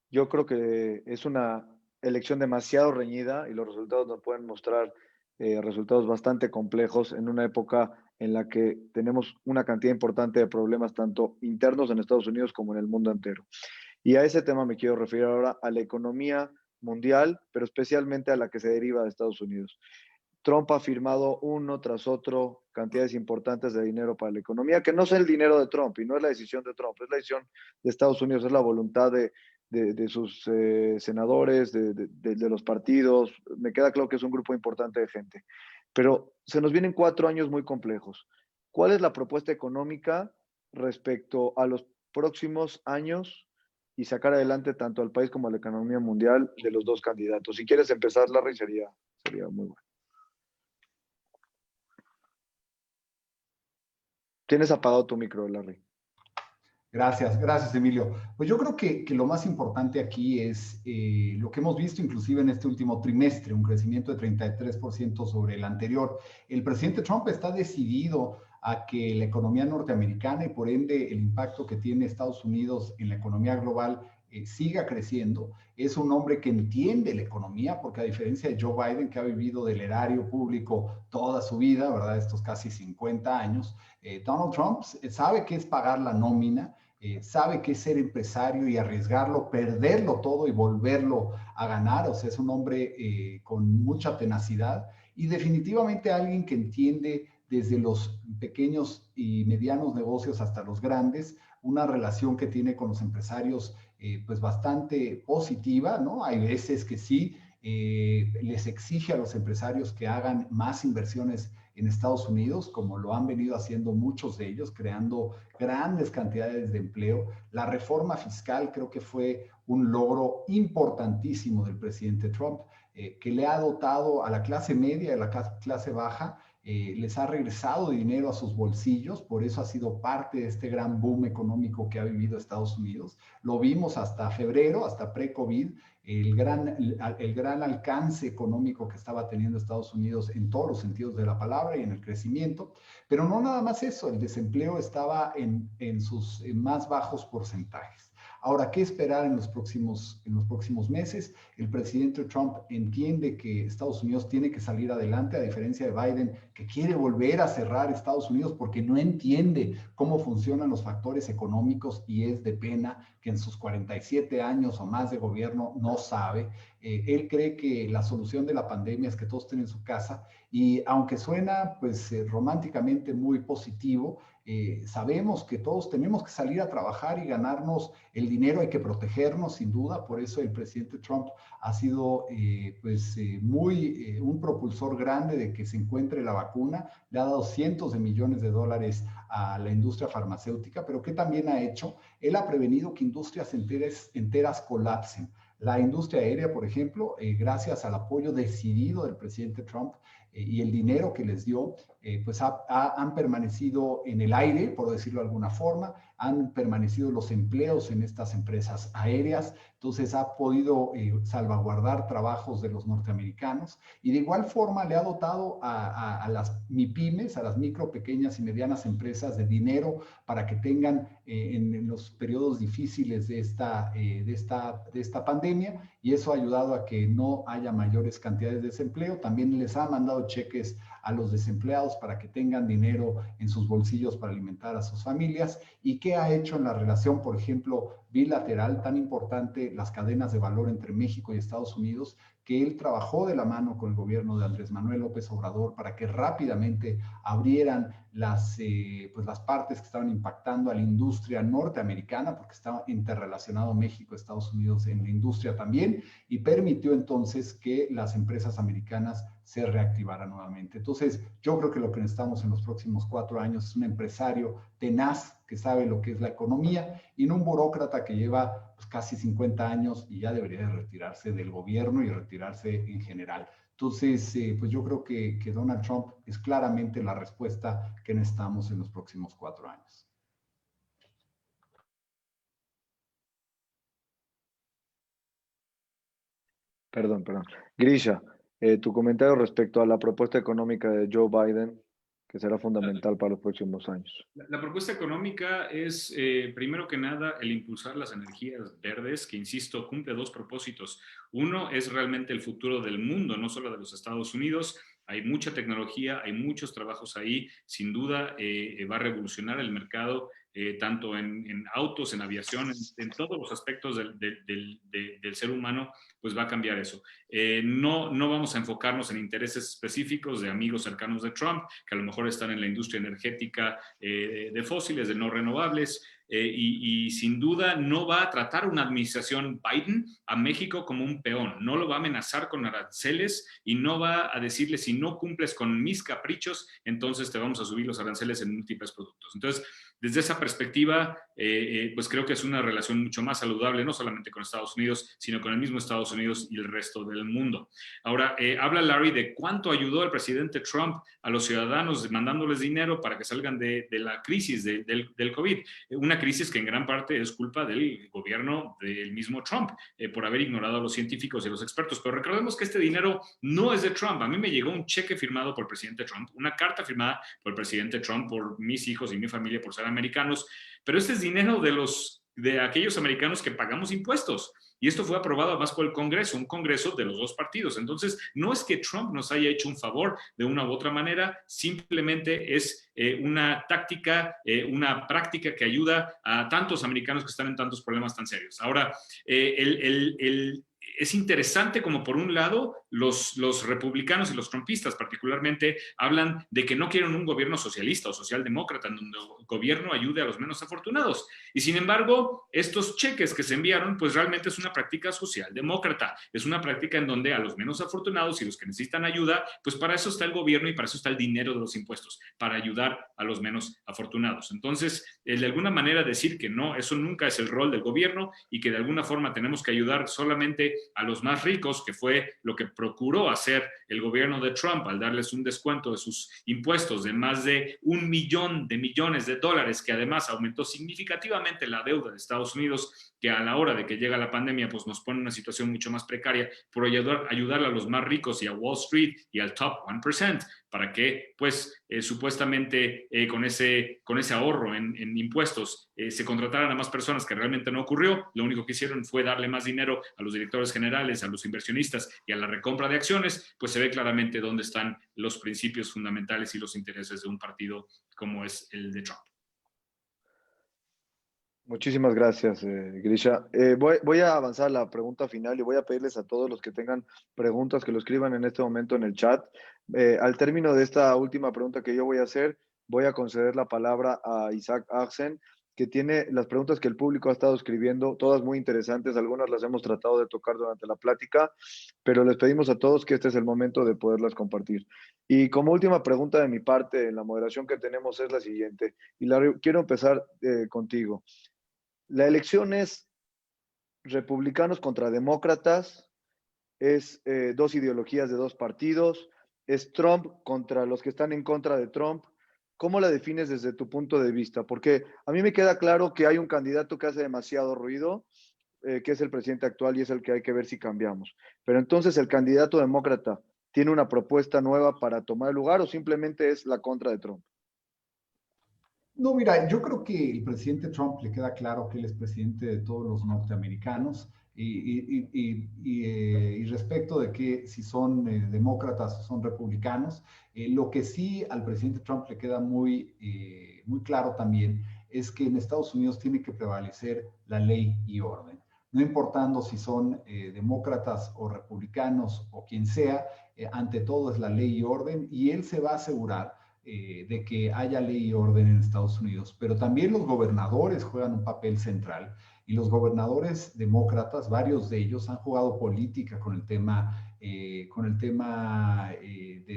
Speaker 2: yo creo que es una elección demasiado reñida y los resultados nos pueden mostrar resultados bastante complejos en una época en la que tenemos una cantidad importante de problemas tanto internos en Estados Unidos como en el mundo entero. Y a ese tema me quiero referir ahora, a la economía mundial, pero especialmente a la que se deriva de Estados Unidos. Trump ha firmado uno tras otro cantidades importantes de dinero para la economía, que no es el dinero de Trump y no es la decisión de Trump, es la decisión de Estados Unidos, es la voluntad de sus senadores, de los partidos. Me queda claro que es un grupo importante de gente. Pero se nos vienen 4 años muy complejos. ¿Cuál es la propuesta económica respecto a los próximos años y sacar adelante tanto al país como a la economía mundial de los dos candidatos? Si quieres empezar, Larry, sería muy bueno. Tienes apagado tu micro, Larry.
Speaker 4: Gracias, Emilio. Pues yo creo que lo más importante aquí es lo que hemos visto inclusive en este último trimestre, un crecimiento de 33% sobre el anterior. El presidente Trump está decidido a que la economía norteamericana y por ende el impacto que tiene Estados Unidos en la economía global siga creciendo. Es un hombre que entiende la economía, porque a diferencia de Joe Biden, que ha vivido del erario público toda su vida, ¿verdad? Estos casi 50 años, Donald Trump sabe qué es pagar la nómina, sabe qué es ser empresario y arriesgarlo, perderlo todo y volverlo a ganar. O sea, es un hombre con mucha tenacidad y definitivamente alguien que entiende desde los pequeños y medianos negocios hasta los grandes, una relación que tiene con los empresarios pues bastante positiva, ¿no? Hay veces que sí, les exige a los empresarios que hagan más inversiones en Estados Unidos, como lo han venido haciendo muchos de ellos, creando grandes cantidades de empleo. La reforma fiscal creo que fue un logro importantísimo del presidente Trump, que le ha dotado a la clase media y a la clase baja, les ha regresado dinero a sus bolsillos, por eso ha sido parte de este gran boom económico que ha vivido Estados Unidos. Lo vimos hasta febrero, hasta pre-COVID, el gran alcance económico que estaba teniendo Estados Unidos en todos los sentidos de la palabra y en el crecimiento. Pero no nada más eso, el desempleo estaba en sus más bajos porcentajes. Ahora, ¿qué esperar en los próximos meses? El presidente Trump entiende que Estados Unidos tiene que salir adelante, a diferencia de Biden, que quiere volver a cerrar Estados Unidos porque no entiende cómo funcionan los factores económicos y es de pena que en sus 47 años o más de gobierno no sabe. Él cree que la solución de la pandemia es que todos estén en su casa y aunque suena pues románticamente muy positivo, sabemos que todos tenemos que salir a trabajar y ganarnos el dinero, hay que protegernos sin duda, por eso el presidente Trump ha sido un propulsor grande de que se encuentre la vacuna, le ha dado cientos de millones de dólares a la industria farmacéutica, pero ¿qué también ha hecho? Él ha prevenido que industrias enteras colapsen. La industria aérea, por ejemplo, gracias al apoyo decidido del presidente Trump y el dinero que les dio, pues han permanecido en el aire, por decirlo de alguna forma, han permanecido los empleos en estas empresas aéreas, entonces ha podido salvaguardar trabajos de los norteamericanos y de igual forma le ha dotado a las MIPYMES, a las micro, pequeñas y medianas empresas de dinero para que tengan en los periodos difíciles de esta pandemia, y eso ha ayudado a que no haya mayores cantidades de desempleo. También les ha mandado cheques a los desempleados para que tengan dinero en sus bolsillos para alimentar a sus familias. ¿Y qué ha hecho en la relación, por ejemplo, bilateral tan importante, las cadenas de valor entre México y Estados Unidos, que él trabajó de la mano con el gobierno de Andrés Manuel López Obrador para que rápidamente abrieran las partes que estaban impactando a la industria norteamericana, porque estaba interrelacionado México, Estados Unidos en la industria también, y permitió entonces que las empresas americanas se reactivaran nuevamente. Entonces, yo creo que lo que necesitamos en los próximos 4 años es un empresario tenaz que sabe lo que es la economía y no un burócrata que lleva pues, casi 50 años y ya debería de retirarse del gobierno y retirarse en general. Entonces, pues yo creo que Donald Trump es claramente la respuesta que necesitamos en los próximos 4 años.
Speaker 2: Perdón. Grisha, tu comentario respecto a la propuesta económica de Joe Biden, que será fundamental para los próximos años.
Speaker 3: La propuesta económica es, primero que nada, el impulsar las energías verdes, que, insisto, cumple dos propósitos. Uno es realmente el futuro del mundo, no solo de los Estados Unidos. Hay mucha tecnología, hay muchos trabajos ahí. Sin duda va a revolucionar el mercado, tanto en autos, en aviación, en todos los aspectos del ser humano, pues va a cambiar eso. No vamos a enfocarnos en intereses específicos de amigos cercanos de Trump, que a lo mejor están en la industria energética de fósiles, de no renovables, y sin duda no va a tratar una administración Biden a México como un peón, no lo va a amenazar con aranceles y no va a decirle si no cumples con mis caprichos, entonces te vamos a subir los aranceles en múltiples productos. Entonces, desde esa perspectiva, pues creo que es una relación mucho más saludable, no solamente con Estados Unidos, sino con el mismo Estados Unidos y el resto del mundo. Ahora, habla Larry de cuánto ayudó el presidente Trump a los ciudadanos mandándoles dinero para que salgan de la crisis del COVID. Una crisis que en gran parte es culpa del gobierno del mismo Trump, por haber ignorado a los científicos y a los expertos. Pero recordemos que este dinero no es de Trump. A mí me llegó un cheque firmado por el presidente Trump, una carta firmada por el presidente Trump, por mis hijos y mi familia, por ser americanos, pero este es dinero de aquellos americanos que pagamos impuestos. Y esto fue aprobado además por el Congreso, un Congreso de los dos partidos. Entonces, no es que Trump nos haya hecho un favor de una u otra manera, simplemente es una táctica, una práctica que ayuda a tantos americanos que están en tantos problemas tan serios. Ahora, es interesante como por un lado los republicanos y los trumpistas particularmente hablan de que no quieren un gobierno socialista o socialdemócrata en donde el gobierno ayude a los menos afortunados. Y sin embargo, estos cheques que se enviaron, pues realmente es una práctica socialdemócrata. Es una práctica en donde a los menos afortunados y los que necesitan ayuda, pues para eso está el gobierno y para eso está el dinero de los impuestos, para ayudar a los menos afortunados. Entonces, de alguna manera decir que no, eso nunca es el rol del gobierno y que de alguna forma tenemos que ayudar solamente a los más ricos, que fue lo que procuró hacer el gobierno de Trump al darles un descuento de sus impuestos de más de $1 millón de millones de dólares, que además aumentó significativamente la deuda de Estados Unidos, que a la hora de que llega la pandemia pues nos pone en una situación mucho más precaria, por ayudar a los más ricos y a Wall Street y al top 1%, para que pues supuestamente con ese ahorro en impuestos se contrataran a más personas, que realmente no ocurrió. Lo único que hicieron fue darle más dinero a los directores generales, a los inversionistas y a la recompra de acciones. Pues se ve claramente dónde están los principios fundamentales y los intereses de un partido como es el de Trump.
Speaker 2: Muchísimas gracias, Grisha. Voy a avanzar a la pregunta final y voy a pedirles a todos los que tengan preguntas que lo escriban en este momento en el chat. Al término de esta última pregunta que yo voy a hacer, voy a conceder la palabra a Isaac Axen, que tiene las preguntas que el público ha estado escribiendo, todas muy interesantes, algunas las hemos tratado de tocar durante la plática, pero les pedimos a todos que este es el momento de poderlas compartir. Y como última pregunta de mi parte, en la moderación que tenemos es la siguiente, y Larry, quiero empezar contigo. La elección es republicanos contra demócratas, es dos ideologías de dos partidos, es Trump contra los que están en contra de Trump. ¿Cómo la defines desde tu punto de vista? Porque a mí me queda claro que hay un candidato que hace demasiado ruido, que es el presidente actual y es el que hay que ver si cambiamos. Pero entonces, ¿el candidato demócrata tiene una propuesta nueva para tomar el lugar o simplemente es la contra de Trump?
Speaker 4: No, mira, yo creo que el presidente Trump le queda claro que él es presidente de todos los norteamericanos y respecto de que si son demócratas o son republicanos, lo que sí al presidente Trump le queda muy claro también es que en Estados Unidos tiene que prevalecer la ley y orden. no importando si son demócratas o republicanos o quien sea, ante todo es la ley y orden, y él se va a asegurar de que haya ley y orden en Estados Unidos. Pero también los gobernadores juegan un papel central, y los gobernadores demócratas, varios de ellos, han jugado política con el tema de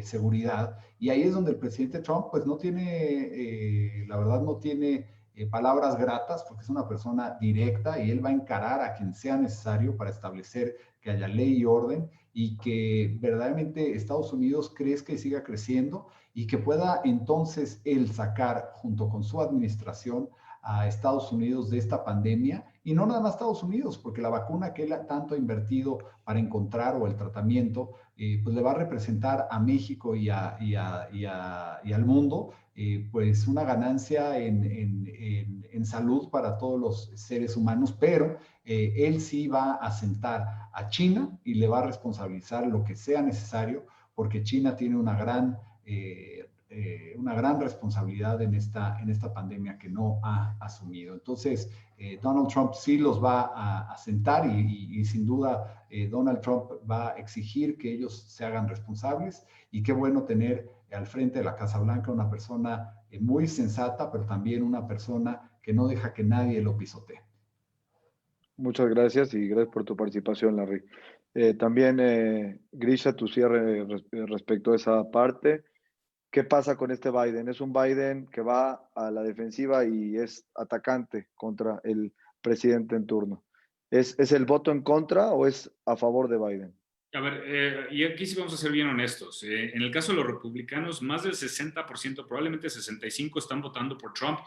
Speaker 4: seguridad, y ahí es donde el presidente Trump pues no tiene, la verdad no tiene palabras gratas, porque es una persona directa y él va a encarar a quien sea necesario para establecer que haya ley y orden, y que verdaderamente Estados Unidos crezca y siga creciendo, y que pueda entonces él sacar junto con su administración a Estados Unidos de esta pandemia, y no nada más Estados Unidos, porque la vacuna que él tanto ha invertido para encontrar, o el tratamiento, pues le va a representar a México y al mundo, pues una ganancia en salud para todos los seres humanos, pero él sí va a sentar a China y le va a responsabilizar lo que sea necesario, porque China tiene una gran responsabilidad en esta pandemia que no ha asumido. Entonces, Donald Trump sí los va a sentar, y sin duda Donald Trump va a exigir que ellos se hagan responsables, y qué bueno tener al frente de la Casa Blanca una persona muy sensata, pero también una persona que no deja que nadie lo pisotee.
Speaker 2: Muchas gracias y gracias por tu participación, Larry. También, Grisha, tu cierre respecto a esa parte. ¿Qué pasa con este Biden? Es un Biden que va a la defensiva y es atacante contra el presidente en turno. ¿Es el voto en contra o es a favor de Biden?
Speaker 3: A ver, y aquí sí vamos a ser bien honestos. En el caso de los republicanos, más del 60%, probablemente 65%, están votando por Trump,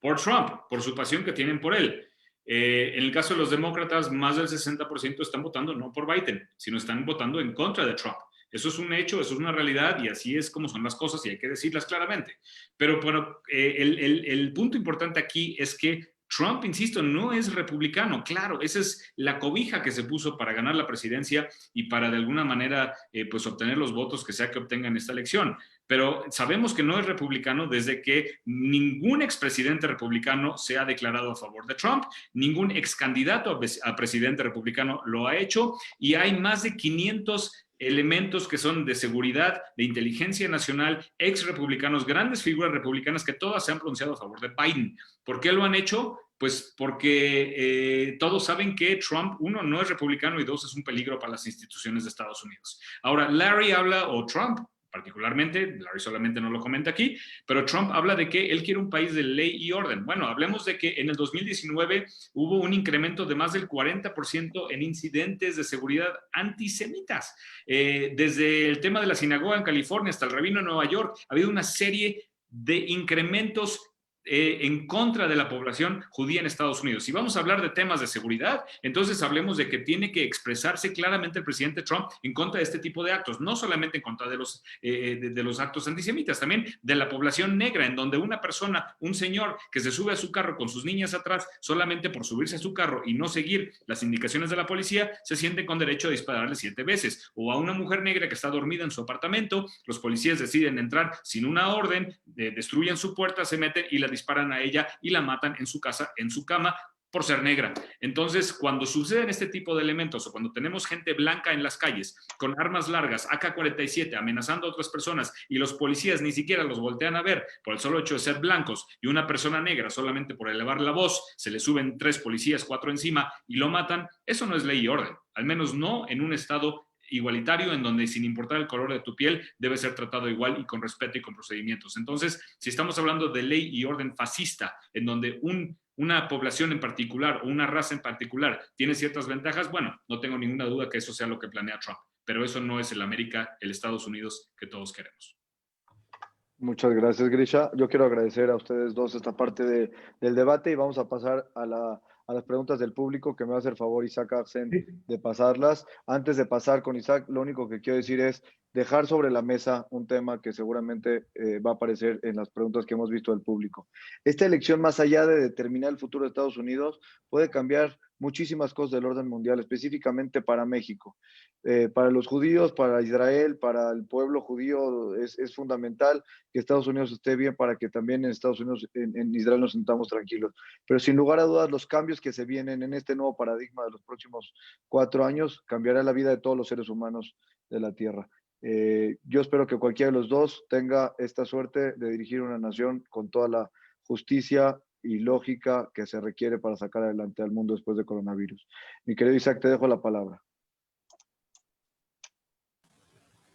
Speaker 3: por su pasión que tienen por él. En el caso de los demócratas, más del 60% están votando no por Biden, sino están votando en contra de Trump. Eso es un hecho, eso es una realidad, y así es como son las cosas, y hay que decirlas claramente. Pero el punto importante aquí es que Trump, insisto, no es republicano. Claro, esa es la cobija que se puso para ganar la presidencia y para de alguna manera pues obtener los votos que sea que obtenga en esta elección. Pero sabemos que no es republicano desde que ningún expresidente republicano se ha declarado a favor de Trump, ningún excandidato a presidente republicano lo ha hecho, y hay más de 500 elementos que son de seguridad, de inteligencia nacional, ex republicanos, grandes figuras republicanas que todas se han pronunciado a favor de Biden. ¿Por qué lo han hecho? Pues porque todos saben que Trump, uno, no es republicano, y dos, es un peligro para las instituciones de Estados Unidos. Ahora, Larry habla, o Trump particularmente, Larry solamente no lo comenta aquí, pero Trump habla de que él quiere un país de ley y orden. Bueno, hablemos de que en el 2019 hubo un incremento de más del 40% en incidentes de seguridad antisemitas. Desde el tema de la sinagoga en California hasta el rabino en Nueva York, ha habido una serie de incrementos en contra de la población judía en Estados Unidos. Si vamos a hablar de temas de seguridad, entonces hablemos de que tiene que expresarse claramente el presidente Trump en contra de este tipo de actos, no solamente en contra de los actos antisemitas, también de la población negra, en donde una persona, un señor que se sube a su carro con sus niñas atrás, solamente por subirse a su carro y no seguir las indicaciones de la policía, se siente con derecho a dispararle 7 veces. O a una mujer negra que está dormida en su apartamento, los policías deciden entrar sin una orden, destruyen su puerta, se meten y la disparan a ella y la matan en su casa, en su cama, por ser negra. Entonces, cuando suceden este tipo de elementos, o cuando tenemos gente blanca en las calles con armas largas, AK-47, amenazando a otras personas, y los policías ni siquiera los voltean a ver por el solo hecho de ser blancos, y una persona negra, solamente por elevar la voz, se le suben 3 policías, 4 encima y lo matan, eso no es ley y orden, al menos no en un estado igualitario, en donde sin importar el color de tu piel debe ser tratado igual y con respeto y con procedimientos. Entonces, si estamos hablando de ley y orden fascista, en donde una población en particular o una raza en particular tiene ciertas ventajas, bueno, no tengo ninguna duda que eso sea lo que planea Trump, pero eso no es el América, el Estados Unidos que todos queremos.
Speaker 2: Muchas gracias, Grisha. Yo quiero agradecer a ustedes dos esta parte del debate, y vamos a pasar a las preguntas del público, que me va a hacer favor Isaac Arsen de pasarlas. Antes de pasar con Isaac, lo único que quiero decir es dejar sobre la mesa un tema que seguramente va a aparecer en las preguntas que hemos visto del público. Esta elección, más allá de determinar el futuro de Estados Unidos, puede cambiar muchísimas cosas del orden mundial, específicamente para México. Para los judíos, para Israel, para el pueblo judío es fundamental que Estados Unidos esté bien para que también en Estados Unidos, en Israel nos sintamos tranquilos. Pero sin lugar a dudas, los cambios que se vienen en este nuevo paradigma de los próximos 4 años cambiará la vida de todos los seres humanos de la Tierra. Yo espero que cualquiera de los dos tenga esta suerte de dirigir una nación con toda la justicia y lógica que se requiere para sacar adelante al mundo después de coronavirus. Mi querido Isaac, te dejo la palabra.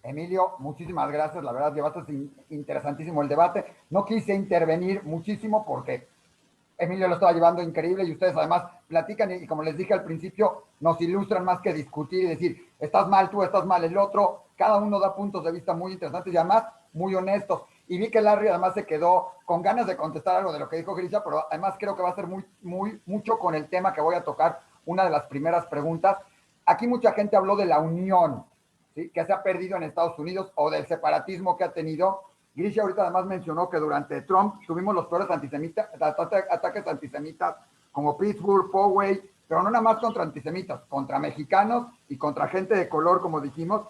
Speaker 1: Emilio, muchísimas gracias. La verdad, llevaste interesantísimo el debate. No quise intervenir muchísimo porque Emilio lo estaba llevando increíble y ustedes además platican y como les dije al principio, nos ilustran más que discutir y decir, estás mal tú, estás mal el otro. Cada uno da puntos de vista muy interesantes y además muy honestos. Y vi que Larry además se quedó con ganas de contestar algo de lo que dijo Grisha, pero además creo que va a ser mucho con el tema que voy a tocar, una de las primeras preguntas. Aquí mucha gente habló de la unión, ¿sí?, que se ha perdido en Estados Unidos o del separatismo que ha tenido. Grisha ahorita además mencionó que durante Trump tuvimos los peores ataques antisemitas como Pittsburgh, Poway, pero no nada más contra antisemitas, contra mexicanos y contra gente de color, como dijimos.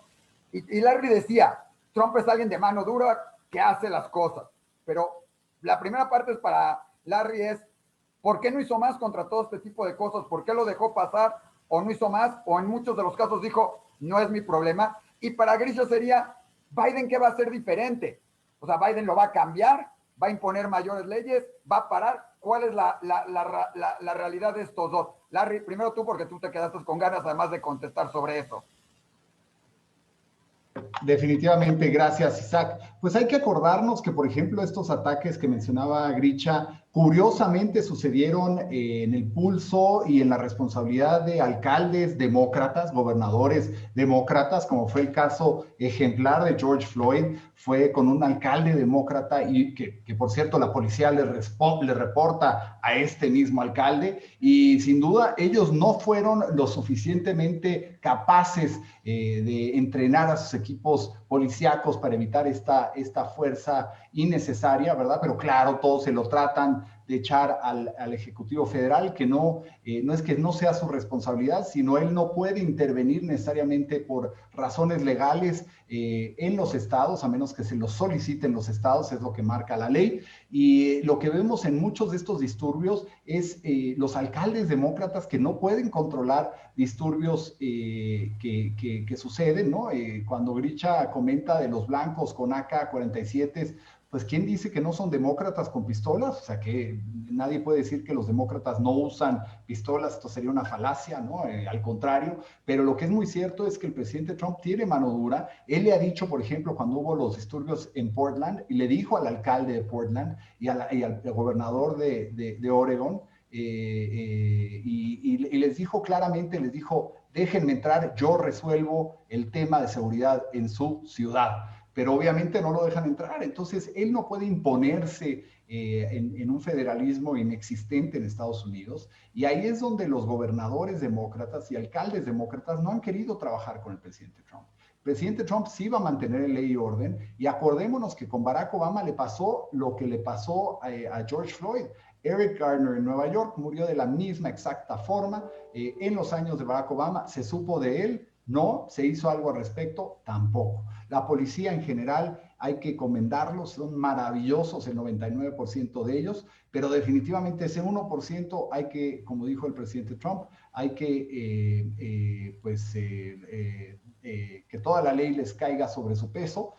Speaker 1: Y Larry decía, Trump es alguien de mano dura que hace las cosas. Pero la primera parte es para Larry es, ¿por qué no hizo más contra todo este tipo de cosas? ¿Por qué lo dejó pasar o no hizo más? O en muchos de los casos dijo, no es mi problema. Y para Grisha sería, ¿Biden qué va a hacer diferente? O sea, ¿Biden lo va a cambiar? ¿Va a imponer mayores leyes? ¿Va a parar? ¿Cuál es la realidad de estos dos? Larry, primero tú, porque tú te quedaste con ganas además de contestar sobre eso.
Speaker 4: Definitivamente, gracias, Isaac. Pues hay que acordarnos que, por ejemplo, estos ataques que mencionaba Grisha, curiosamente sucedieron en el pulso y en la responsabilidad de alcaldes demócratas, gobernadores demócratas, como fue el caso ejemplar de George Floyd, fue con un alcalde demócrata y que por cierto, la policía le reporta a este mismo alcalde y sin duda ellos no fueron lo suficientemente capaces de entrenar a sus equipos policíacos para evitar esta fuerza innecesaria, ¿verdad? Pero claro, todos se lo tratan de echar al Ejecutivo Federal, que no es que no sea su responsabilidad, sino él no puede intervenir necesariamente por razones legales en los estados, a menos que se lo soliciten los estados, es lo que marca la ley. Y lo que vemos en muchos de estos disturbios es los alcaldes demócratas que no pueden controlar disturbios que suceden, ¿no? Cuando Grisha comenta de los blancos con AK-47, pues ¿quién dice que no son demócratas con pistolas? O sea, que nadie puede decir que los demócratas no usan pistolas, esto sería una falacia, ¿no? Al contrario, pero lo que es muy cierto es que el presidente Trump tiene mano dura. Él le ha dicho, por ejemplo, cuando hubo los disturbios en Portland, y le dijo al alcalde de Portland y al gobernador de Oregon, y les dijo claramente, les dijo, déjenme entrar, yo resuelvo el tema de seguridad en su ciudad. Pero obviamente no lo dejan entrar. Entonces, él no puede imponerse en un federalismo inexistente en Estados Unidos. Y ahí es donde los gobernadores demócratas y alcaldes demócratas no han querido trabajar con el presidente Trump. El presidente Trump sí va a mantener el ley y orden. Y acordémonos que con Barack Obama le pasó lo que le pasó a George Floyd. Eric Garner en Nueva York murió de la misma exacta forma. En los años de Barack Obama se supo de él. No, se hizo algo al respecto, tampoco. La policía en general hay que comendarlos, son maravillosos el 99% de ellos, pero definitivamente ese 1% hay que, como dijo el presidente Trump, hay que que toda la ley les caiga sobre su peso,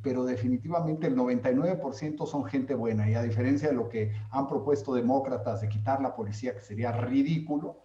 Speaker 4: pero definitivamente el 99% son gente buena y a diferencia de lo que han propuesto demócratas de quitar la policía, que sería ridículo,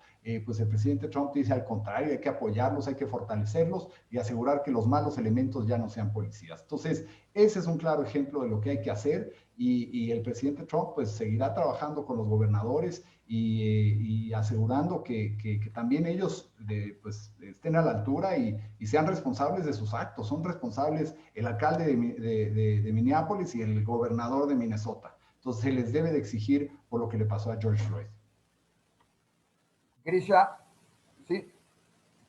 Speaker 4: pues el presidente Trump dice al contrario, hay que apoyarlos, hay que fortalecerlos y asegurar que los malos elementos ya no sean policías. Entonces, ese es un claro ejemplo de lo que hay que hacer y el presidente Trump pues seguirá trabajando con los gobernadores y asegurando que también ellos pues estén a la altura y sean responsables de sus actos. Son responsables el alcalde de Minneapolis y el gobernador de Minnesota. Entonces, se les debe de exigir por lo que le pasó a George Floyd.
Speaker 1: Grisha, ¿sí?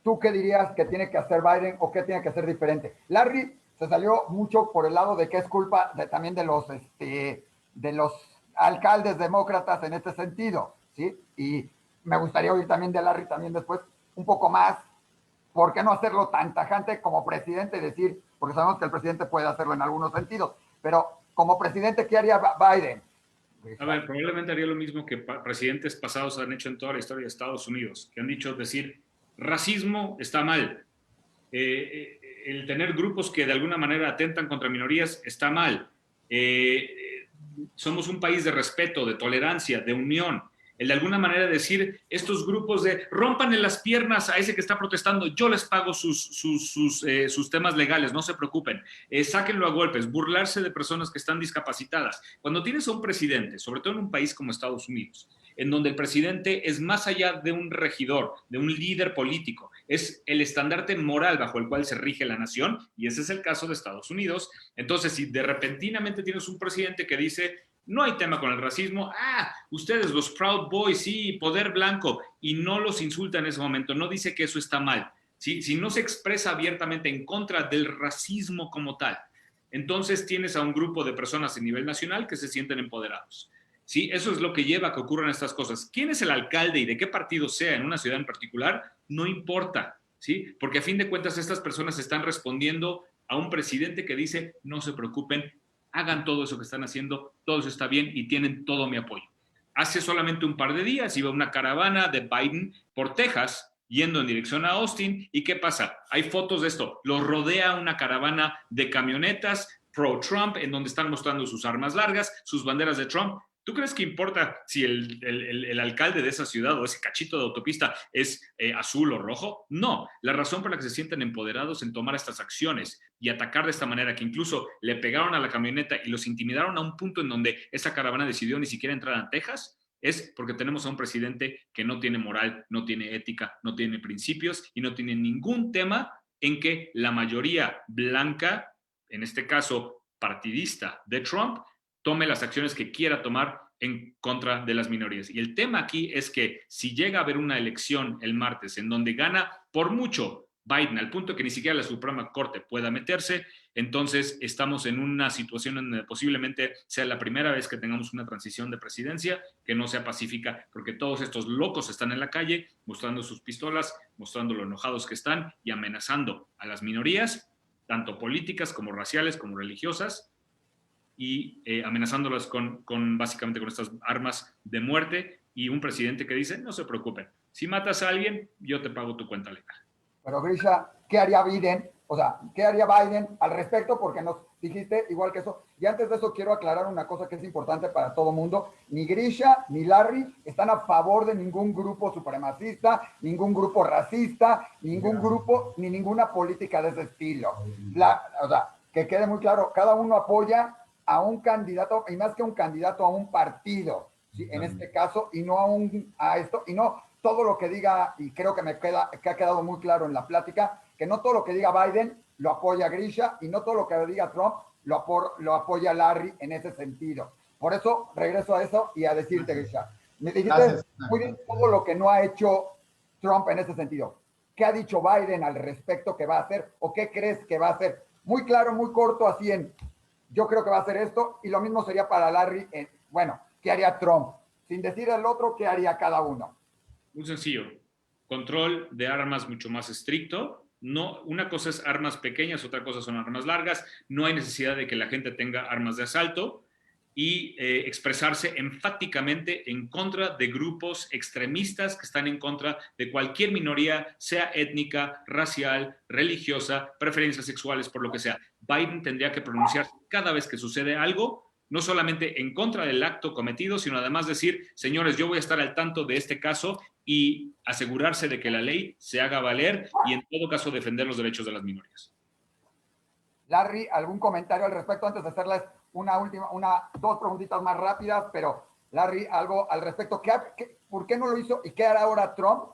Speaker 1: ¿Tú qué dirías que tiene que hacer Biden o qué tiene que hacer diferente? Larry se salió mucho por el lado de que es culpa también de los alcaldes demócratas en este sentido, ¿sí? Y me gustaría oír también de Larry también después un poco más. ¿Por qué no hacerlo tan tajante como presidente y decir, porque sabemos que el presidente puede hacerlo en algunos sentidos, pero como presidente, ¿qué haría Biden?
Speaker 3: A ver, probablemente haría lo mismo que presidentes pasados han hecho en toda la historia de Estados Unidos, que han dicho decir, racismo está mal, el tener grupos que de alguna manera atentan contra minorías está mal, somos un país de respeto, de tolerancia, de unión. El de alguna manera decir estos grupos de rompan en las piernas a ese que está protestando, yo les pago sus temas legales, no se preocupen, sáquenlo a golpes, burlarse de personas que están discapacitadas. Cuando tienes a un presidente, sobre todo en un país como Estados Unidos, en donde el presidente es más allá de un regidor, de un líder político, es el estandarte moral bajo el cual se rige la nación, y ese es el caso de Estados Unidos. Entonces, si de repentinamente tienes un presidente que dice, no hay tema con el racismo, ustedes los Proud Boys, sí, poder blanco, y no los insulta en ese momento, no dice que eso está mal, ¿sí? Si no se expresa abiertamente en contra del racismo como tal, entonces tienes a un grupo de personas a nivel nacional que se sienten empoderados. ¿Sí? Eso es lo que lleva a que ocurran estas cosas. ¿Quién es el alcalde y de qué partido sea en una ciudad en particular? No importa, ¿sí? Porque a fin de cuentas estas personas están respondiendo a un presidente que dice, no se preocupen, hagan todo eso que están haciendo, todo eso está bien y tienen todo mi apoyo. Hace solamente un par de días iba una caravana de Biden por Texas yendo en dirección a Austin, ¿y qué pasa? Hay fotos de esto, los rodea una caravana de camionetas pro-Trump en donde están mostrando sus armas largas, sus banderas de Trump. ¿Tú crees que importa si el alcalde de esa ciudad o ese cachito de autopista es azul o rojo? No. La razón por la que se sienten empoderados en tomar estas acciones y atacar de esta manera, que incluso le pegaron a la camioneta y los intimidaron a un punto en donde esa caravana decidió ni siquiera entrar a Texas, es porque tenemos a un presidente que no tiene moral, no tiene ética, no tiene principios y no tiene ningún tema en que la mayoría blanca, en este caso partidista de Trump, tome las acciones que quiera tomar en contra de las minorías. Y el tema aquí es que si llega a haber una elección el martes en donde gana por mucho Biden, al punto que ni siquiera la Suprema Corte pueda meterse, entonces estamos en una situación en donde posiblemente sea la primera vez que tengamos una transición de presidencia que no sea pacífica, porque todos estos locos están en la calle mostrando sus pistolas, mostrando lo enojados que están y amenazando a las minorías, tanto políticas como raciales como religiosas, y amenazándolas básicamente con estas armas de muerte, y un presidente que dice, no se preocupen, si matas a alguien, yo te pago tu cuenta legal.
Speaker 1: Pero Grisha, ¿qué haría Biden? O sea, ¿qué haría Biden al respecto? Porque nos dijiste igual que eso. Y antes de eso quiero aclarar una cosa que es importante para todo mundo. Ni Grisha ni Larry están a favor de ningún grupo supremacista, ningún grupo racista, ningún grupo, ni ninguna política de ese estilo. O sea, que quede muy claro, cada uno apoya a un candidato, y más que un candidato, a un partido, ¿sí? En este caso, y no a esto, y no todo lo que diga, y creo que que ha quedado muy claro en la plática, que no todo lo que diga Biden lo apoya Grisha, y no todo lo que diga Trump lo apoya Larry en ese sentido. Por eso regreso a eso y a decirte, Grisha, me dijiste muy bien todo lo que no ha hecho Trump en ese sentido. ¿Qué ha dicho Biden al respecto que va a hacer, o qué crees que va a hacer? Muy claro, muy corto, así en... Yo creo que va a hacer esto, y lo mismo sería para Larry. Bueno, ¿qué haría Trump? Sin decir el otro, ¿qué haría cada uno?
Speaker 3: Muy sencillo. Control de armas mucho más estricto. No, una cosa es armas pequeñas, otra cosa son armas largas. No hay necesidad de que la gente tenga armas de asalto, y expresarse enfáticamente en contra de grupos extremistas que están en contra de cualquier minoría, sea étnica, racial, religiosa, preferencias sexuales, por lo que sea. Biden tendría que pronunciarse cada vez que sucede algo, no solamente en contra del acto cometido, sino además decir, señores, yo voy a estar al tanto de este caso, y asegurarse de que la ley se haga valer y en todo caso defender los derechos de las minorías.
Speaker 1: Larry, ¿algún comentario al respecto antes de hacerles dos preguntitas más rápidas? Pero Larry, algo al respecto. ¿Por qué no lo hizo y qué hará ahora Trump?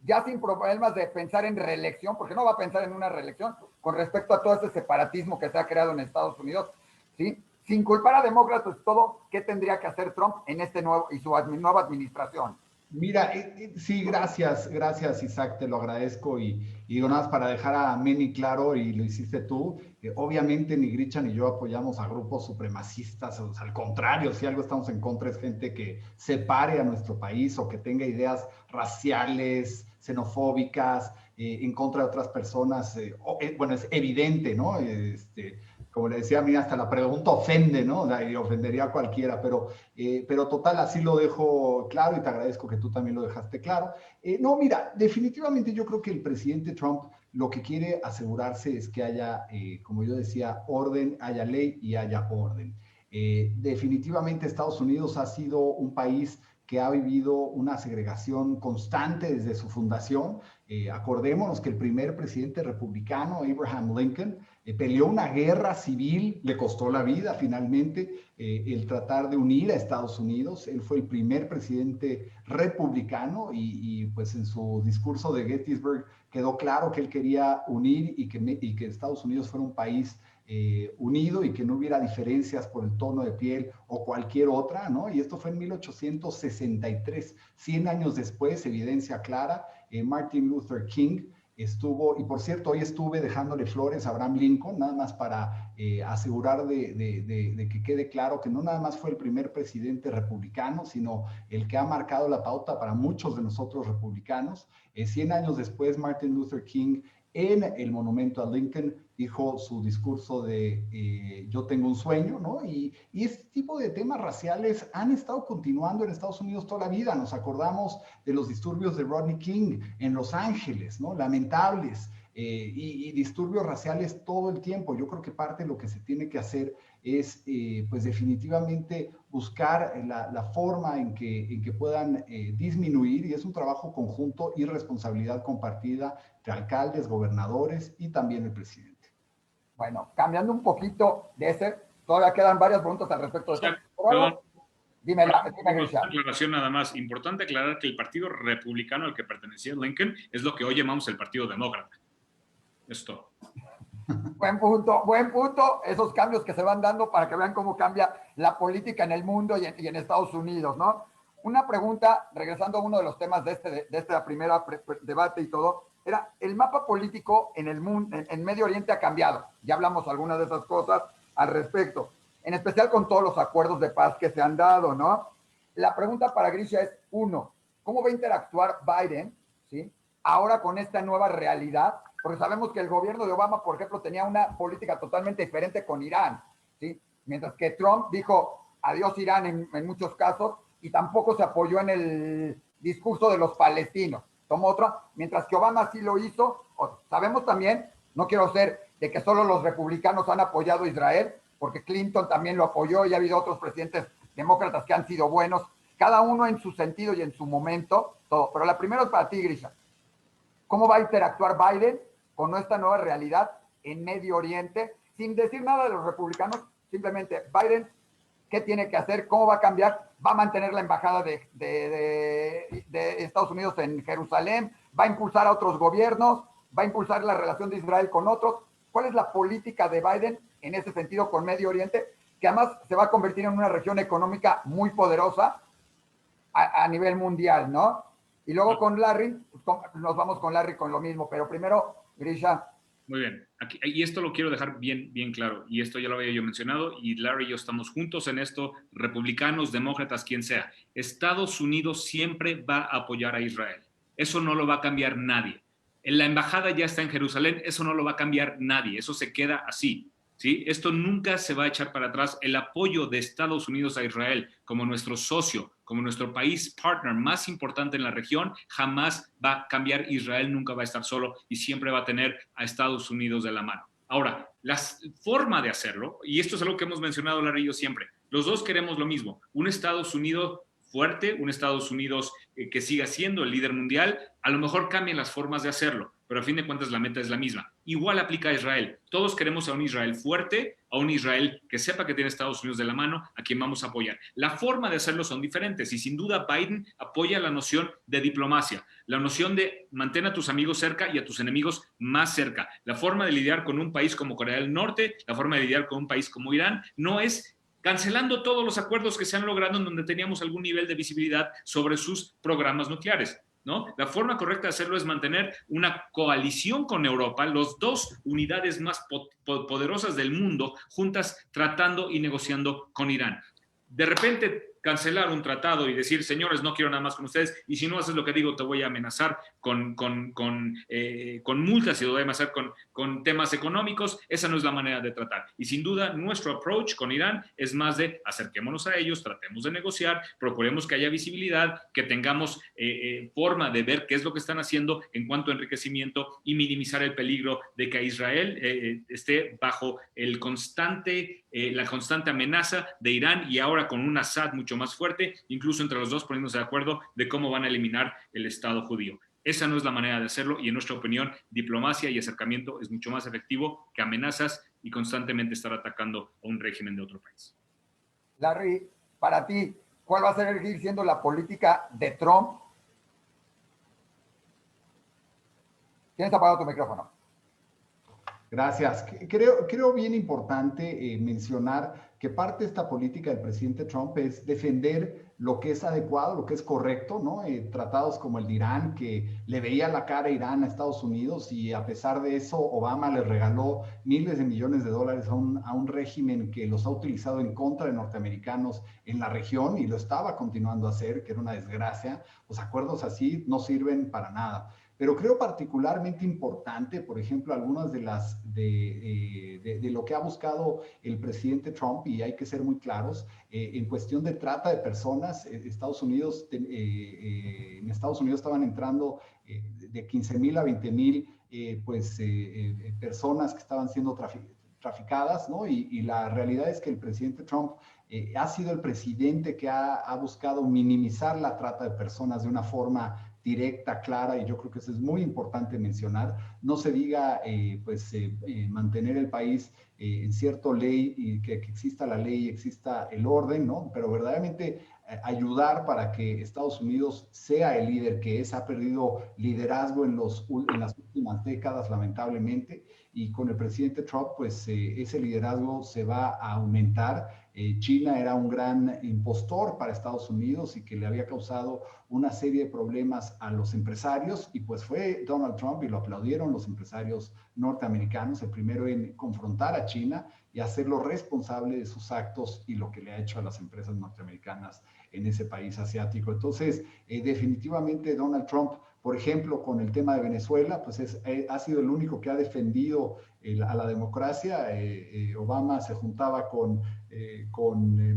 Speaker 1: Ya sin problemas de pensar en reelección, porque no va a pensar en una reelección con respecto a todo ese separatismo que se ha creado en Estados Unidos, ¿sí? Sin culpar a demócratas, todo, ¿qué tendría que hacer Trump en este nuevo y su nueva administración?
Speaker 4: Mira, sí, gracias Isaac, te lo agradezco y digo nada más para dejar a Meni claro, y lo hiciste tú, obviamente ni Gricha ni yo apoyamos a grupos supremacistas, o sea, al contrario, si algo estamos en contra es gente que separe a nuestro país o que tenga ideas raciales, xenofóbicas, en contra de otras personas, bueno, es evidente, ¿no? Como le decía a mí, hasta la pregunta ofende, ¿no? O sea, y ofendería a cualquiera, pero total, así lo dejo claro y te agradezco que tú también lo dejaste claro. No, mira, definitivamente yo creo que el presidente Trump lo que quiere asegurarse es que haya, como yo decía, orden, haya ley y haya orden. Definitivamente Estados Unidos ha sido un país que ha vivido una segregación constante desde su fundación. Acordémonos que el primer presidente republicano, Abraham Lincoln, peleó una guerra civil, le costó la vida finalmente, el tratar de unir a Estados Unidos. Él fue el primer presidente republicano y pues en su discurso de Gettysburg quedó claro que él quería unir y que Estados Unidos fuera un país unido y que no hubiera diferencias por el tono de piel o cualquier otra, ¿no? Y esto fue en 1863, 100 años después, evidencia clara. Martin Luther King estuvo, y por cierto, hoy estuve dejándole flores a Abraham Lincoln, nada más para asegurar de que quede claro que no nada más fue el primer presidente republicano, sino el que ha marcado la pauta para muchos de nosotros republicanos. 100 años después, Martin Luther King, en el monumento a Lincoln, dijo su discurso de yo tengo un sueño, ¿no? Y este tipo de temas raciales han estado continuando en Estados Unidos toda la vida. Nos acordamos de los disturbios de Rodney King en Los Ángeles, ¿no? Lamentables. Y disturbios raciales todo el tiempo. Yo creo que parte de lo que se tiene que hacer es, pues definitivamente buscar la forma en que puedan disminuir, y es un trabajo conjunto y responsabilidad compartida entre alcaldes, gobernadores y también el presidente.
Speaker 1: Bueno, cambiando un poquito de ese, todavía quedan varias preguntas al respecto de eso.
Speaker 3: Perdón.
Speaker 1: Dime,
Speaker 3: Una
Speaker 1: Grisha.
Speaker 3: aclaración nada más. Importante aclarar que el partido republicano al que pertenecía Lincoln es lo que hoy llamamos el Partido Demócrata. Esto.
Speaker 1: Buen punto. Esos cambios que se van dando para que vean cómo cambia la política en el mundo y en Estados Unidos, ¿no? Una pregunta, regresando a uno de los temas de este primera debate y todo, era el mapa político en el mundo, en Medio Oriente ha cambiado. Ya hablamos algunas de esas cosas al respecto, en especial con todos los acuerdos de paz que se han dado, ¿no? La pregunta para Grisha es, uno, ¿cómo va a interactuar Biden, ¿sí? Ahora con esta nueva realidad? Porque sabemos que el gobierno de Obama, por ejemplo, tenía una política totalmente diferente con Irán, ¿sí? Mientras que Trump dijo adiós Irán en muchos casos y tampoco se apoyó en el discurso de los palestinos. Tomó otra, mientras que Obama sí lo hizo. Sabemos también, no quiero ser de que solo los republicanos han apoyado a Israel, porque Clinton también lo apoyó y ha habido otros presidentes demócratas que han sido buenos, cada uno en su sentido y en su momento, todo. Pero la primera es para ti, Grisha. ¿Cómo va a interactuar Biden con esta nueva realidad en Medio Oriente? Sin decir nada de los republicanos, simplemente Biden, ¿qué tiene que hacer? ¿Cómo va a cambiar? ¿Va a mantener la embajada de Estados Unidos en Jerusalén? ¿Va a impulsar a otros gobiernos? ¿Va a impulsar la relación de Israel con otros? ¿Cuál es la política de Biden en ese sentido con Medio Oriente? Que además se va a convertir en una región económica muy poderosa a nivel mundial, ¿no? Y luego con Larry, nos vamos con Larry con lo mismo, pero primero, Grisha.
Speaker 3: Muy bien. Aquí, y esto lo quiero dejar bien claro, y esto ya lo había yo mencionado, y Larry y yo estamos juntos en esto, republicanos, demócratas, quien sea. Estados Unidos siempre va a apoyar a Israel. Eso no lo va a cambiar nadie. La embajada ya está en Jerusalén, eso no lo va a cambiar nadie, eso se queda así. ¿Sí? Esto nunca se va a echar para atrás. El apoyo de Estados Unidos a Israel como nuestro socio, como nuestro país partner más importante en la región, jamás va a cambiar. Israel nunca va a estar solo y siempre va a tener a Estados Unidos de la mano. Ahora, la forma de hacerlo, y esto es algo que hemos mencionado Larry y yo siempre, los dos queremos lo mismo, un Estados Unidos fuerte, un Estados Unidos que siga siendo el líder mundial. A lo mejor cambian las formas de hacerlo, pero a fin de cuentas la meta es la misma. Igual aplica a Israel. Todos queremos a un Israel fuerte, a un Israel que sepa que tiene Estados Unidos de la mano, a quien vamos a apoyar. La forma de hacerlo son diferentes y sin duda Biden apoya la noción de diplomacia, la noción de mantén a tus amigos cerca y a tus enemigos más cerca. La forma de lidiar con un país como Corea del Norte, la forma de lidiar con un país como Irán, no es cancelando todos los acuerdos que se han logrado en donde teníamos algún nivel de visibilidad sobre sus programas nucleares, ¿no? La forma correcta de hacerlo es mantener una coalición con Europa, las dos unidades más poderosas del mundo, juntas tratando y negociando con Irán. De repente cancelar un tratado y decir, señores, no quiero nada más con ustedes, y si no haces lo que digo, te voy a amenazar con multas y te voy a amenazar con temas económicos, esa no es la manera de tratar. Y sin duda, nuestro approach con Irán es más de acerquémonos a ellos, tratemos de negociar, procuremos que haya visibilidad, que tengamos forma de ver qué es lo que están haciendo en cuanto a enriquecimiento y minimizar el peligro de que Israel esté bajo la constante amenaza de Irán y ahora con un Assad mucho más fuerte, incluso entre los dos poniéndose de acuerdo de cómo van a eliminar el Estado judío. Esa no es la manera de hacerlo y en nuestra opinión, diplomacia y acercamiento es mucho más efectivo que amenazas y constantemente estar atacando a un régimen de otro país.
Speaker 1: Larry, para ti, ¿cuál va a seguir siendo la política de Trump? Tienes apagado tu micrófono.
Speaker 4: Gracias. Creo bien importante mencionar que parte de esta política del presidente Trump es defender lo que es adecuado, lo que es correcto, ¿no? Tratados como el de Irán, que le veía la cara a Irán a Estados Unidos y a pesar de eso Obama le regaló miles de millones de dólares a un régimen que los ha utilizado en contra de norteamericanos en la región y lo estaba continuando a hacer, que era una desgracia. Los acuerdos así no sirven para nada. Pero creo particularmente importante, por ejemplo, algunas de lo que ha buscado el presidente Trump, y hay que ser muy claros, en cuestión de trata de personas, en Estados Unidos estaban entrando de 15,000 a 20,000 personas que estaban siendo traficadas, ¿no? Y la realidad es que el presidente Trump ha sido el presidente que ha buscado minimizar la trata de personas de una forma directa, clara, y yo creo que eso es muy importante mencionar. No se diga, mantener el país en cierta ley y que exista la ley y exista el orden, ¿no? Pero verdaderamente ayudar para que Estados Unidos sea el líder que es, ha perdido liderazgo en las últimas décadas, lamentablemente, y con el presidente Trump, pues ese liderazgo se va a aumentar. China era un gran impostor para Estados Unidos y que le había causado una serie de problemas a los empresarios, y pues fue Donald Trump, y lo aplaudieron los empresarios norteamericanos, el primero en confrontar a China y hacerlo responsable de sus actos y lo que le ha hecho a las empresas norteamericanas en ese país asiático. Entonces, definitivamente Donald Trump, por ejemplo, con el tema de Venezuela, pues ha sido el único que ha defendido a la democracia. Obama se juntaba con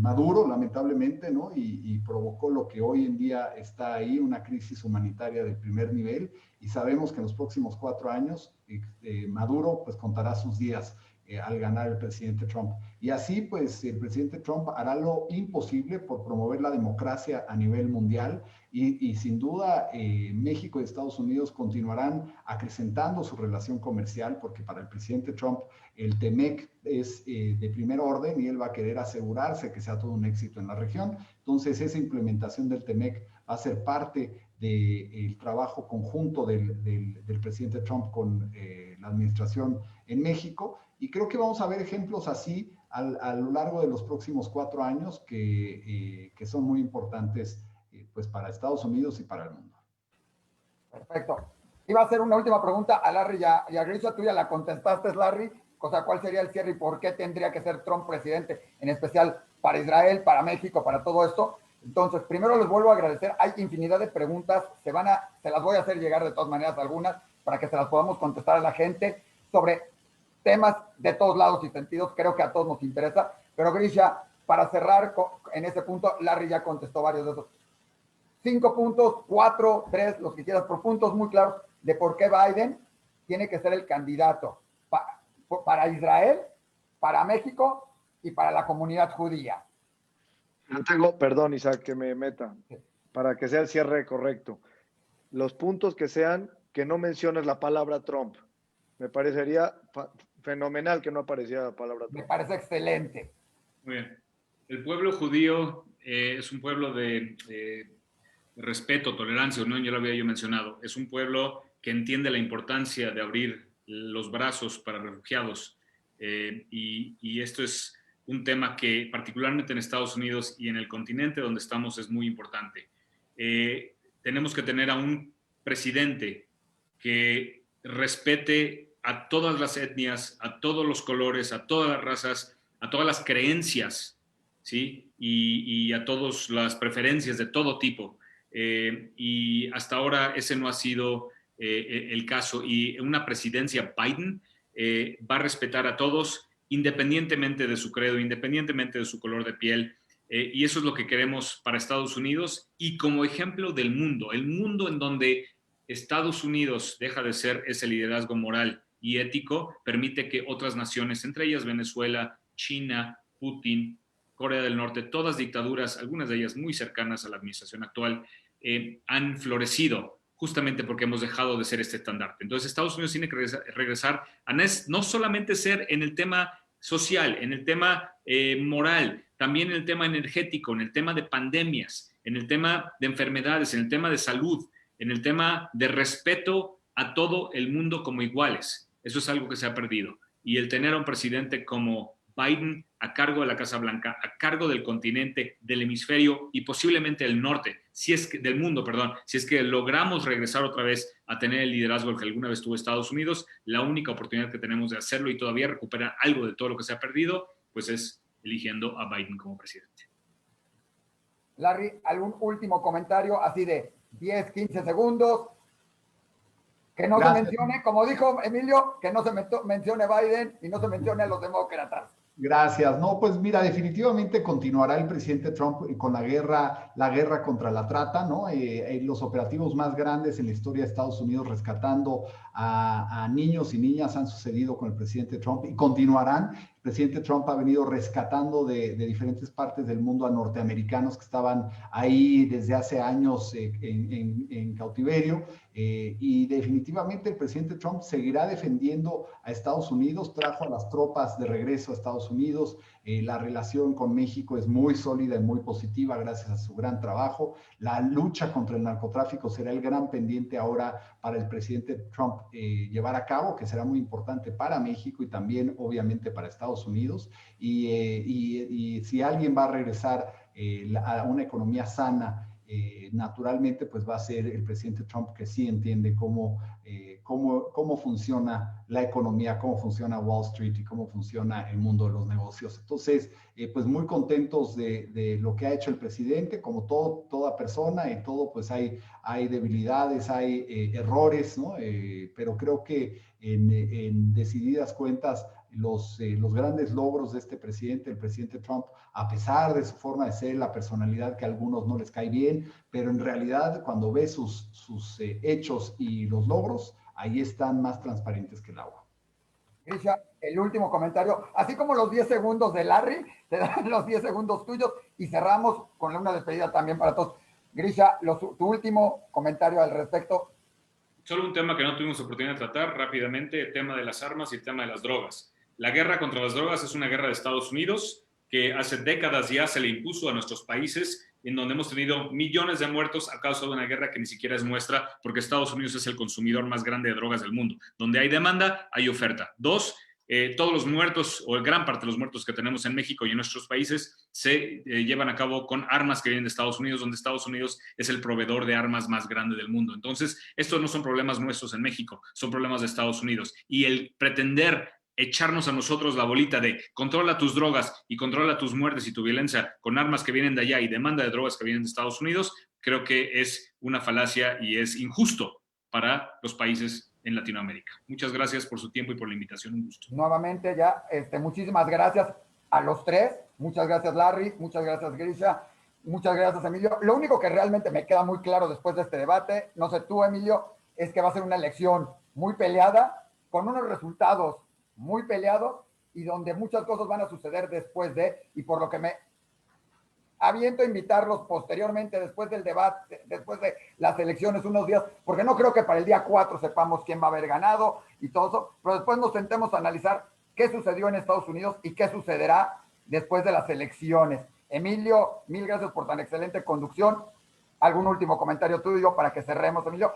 Speaker 4: Maduro, lamentablemente, ¿no? Y provocó lo que hoy en día está ahí, una crisis humanitaria de primer nivel, y sabemos que en los próximos 4 años Maduro pues contará sus días al ganar el presidente Trump. Y así, pues, el presidente Trump hará lo imposible por promover la democracia a nivel mundial y sin duda México y Estados Unidos continuarán acrecentando su relación comercial porque para el presidente Trump el TEMEC es de primer orden y él va a querer asegurarse que sea todo un éxito en la región. Entonces, esa implementación del TEMEC va a ser parte del trabajo conjunto del presidente Trump con la administración en México. Y creo que vamos a ver ejemplos así a lo largo de los próximos 4 años que son muy importantes pues para Estados Unidos y para el mundo.
Speaker 1: Perfecto. Iba a hacer una última pregunta a Larry y a Grisha, tú ya la contestaste, Larry. Cosa, ¿cuál sería el cierre y por qué tendría que ser Trump presidente, en especial para Israel, para México, para todo esto? Entonces, primero les vuelvo a agradecer. Hay infinidad de preguntas, se las voy a hacer llegar de todas maneras algunas para que se las podamos contestar a la gente sobre temas de todos lados y sentidos. Creo que a todos nos interesa. Pero Grisha, para cerrar en ese punto, Larry ya contestó varios de esos. 5 puntos, 4, 3, los que quieras, por puntos muy claros de por qué Biden tiene que ser el candidato para Israel, para México y para la comunidad judía.
Speaker 2: Yo tengo, perdón, Isaac, que me meta, para que sea el cierre correcto. Los puntos que sean que no menciones la palabra Trump. Me parecería fenomenal que no apareciera la palabra Trump.
Speaker 1: Me parece excelente.
Speaker 3: Muy bien. El pueblo judío es un pueblo de respeto, tolerancia, unión, ya lo había yo mencionado. Es un pueblo que entiende la importancia de abrir los brazos para refugiados y esto es un tema que particularmente en Estados Unidos y en el continente donde estamos es muy importante. Tenemos que tener a un presidente que respete a todas las etnias, a todos los colores, a todas las razas, a todas las creencias, ¿sí? Y a todas las preferencias de todo tipo. Y hasta ahora ese no ha sido el caso. Y una presidencia Biden va a respetar a todos, independientemente de su credo, independientemente de su color de piel. Y eso es lo que queremos para Estados Unidos y como ejemplo del mundo, el mundo en donde Estados Unidos deja de ser ese liderazgo moral y ético, permite que otras naciones, entre ellas Venezuela, China, Putin, Corea del Norte, todas dictaduras, algunas de ellas muy cercanas a la administración actual, han florecido justamente porque hemos dejado de ser este estandarte. Entonces Estados Unidos tiene que regresar a no solamente ser en el tema social, en el tema moral, también en el tema energético, en el tema de pandemias, en el tema de enfermedades, en el tema de salud, en el tema de respeto a todo el mundo como iguales. Eso es algo que se ha perdido. Y el tener a un presidente como Biden a cargo de la Casa Blanca, a cargo del continente, del hemisferio y posiblemente del norte, del mundo, perdón, si es que logramos regresar otra vez a tener el liderazgo que alguna vez tuvo Estados Unidos, la única oportunidad que tenemos de hacerlo y todavía recuperar algo de todo lo que se ha perdido, pues es eligiendo a Biden como presidente.
Speaker 1: Larry, ¿algún último comentario así de 10, 15 segundos? Que no se mencione, como dijo Emilio, que no se mencione Biden y no se mencione a los demócratas.
Speaker 4: Gracias. No, pues mira, definitivamente continuará el presidente Trump con la guerra contra la trata, ¿no? Los operativos más grandes en la historia de Estados Unidos rescatando a niños y niñas han sucedido con el presidente Trump y continuarán. El presidente Trump ha venido rescatando de diferentes partes del mundo a norteamericanos que estaban ahí desde hace años en cautiverio. Y definitivamente el presidente Trump seguirá defendiendo a Estados Unidos, trajo a las tropas de regreso a Estados Unidos, la relación con México es muy sólida y muy positiva gracias a su gran trabajo. La lucha contra el narcotráfico será el gran pendiente ahora para el presidente Trump llevar a cabo, que será muy importante para México y también obviamente para Estados Unidos. Y si alguien va a regresar a una economía sana, naturalmente pues va a ser el presidente Trump, que sí entiende cómo funciona la economía, cómo funciona Wall Street y cómo funciona el mundo de los negocios. Entonces, pues muy contentos de lo que ha hecho el presidente, como toda persona y todo, pues hay debilidades, hay errores, ¿no? Pero creo que en decididas cuentas, los grandes logros de este presidente, el presidente Trump, a pesar de su forma de ser, la personalidad que a algunos no les cae bien, pero en realidad cuando ves sus hechos y los logros, ahí están más transparentes que el agua.
Speaker 1: Grisha, el último comentario, así como los 10 segundos de Larry, te dan los 10 segundos tuyos y cerramos con una despedida también para todos. Grisha, tu último comentario al respecto.
Speaker 3: Solo un tema que no tuvimos oportunidad de tratar rápidamente, el tema de las armas y el tema de las drogas. La guerra contra las drogas es una guerra de Estados Unidos que hace décadas ya se le impuso a nuestros países, en donde hemos tenido millones de muertos a causa de una guerra que ni siquiera es nuestra, porque Estados Unidos es el consumidor más grande de drogas del mundo. Donde hay demanda, hay oferta. Dos, todos los muertos, o gran parte de los muertos que tenemos en México y en nuestros países, se llevan a cabo con armas que vienen de Estados Unidos, donde Estados Unidos es el proveedor de armas más grande del mundo. Entonces, estos no son problemas nuestros en México, son problemas de Estados Unidos. Y el pretender echarnos a nosotros la bolita de controla tus drogas y controla tus muertes y tu violencia con armas que vienen de allá y demanda de drogas que vienen de Estados Unidos, creo que es una falacia y es injusto para los países en Latinoamérica. Muchas gracias por su tiempo y por la invitación. Un gusto.
Speaker 1: Nuevamente ya, muchísimas gracias a los tres. Muchas gracias, Larry. Muchas gracias, Grisha. Muchas gracias, Emilio. Lo único que realmente me queda muy claro después de este debate, no sé tú, Emilio, es que va a ser una elección muy peleada, con unos resultados muy peleados y donde muchas cosas van a suceder después de, y por lo que me aviento a invitarlos posteriormente, después del debate, después de las elecciones, unos días, porque no creo que para el día 4 sepamos quién va a haber ganado y todo eso, pero después nos sentemos a analizar qué sucedió en Estados Unidos y qué sucederá después de las elecciones. Emilio, mil gracias por tan excelente conducción. ¿Algún último comentario tuyo para que cerremos, Emilio?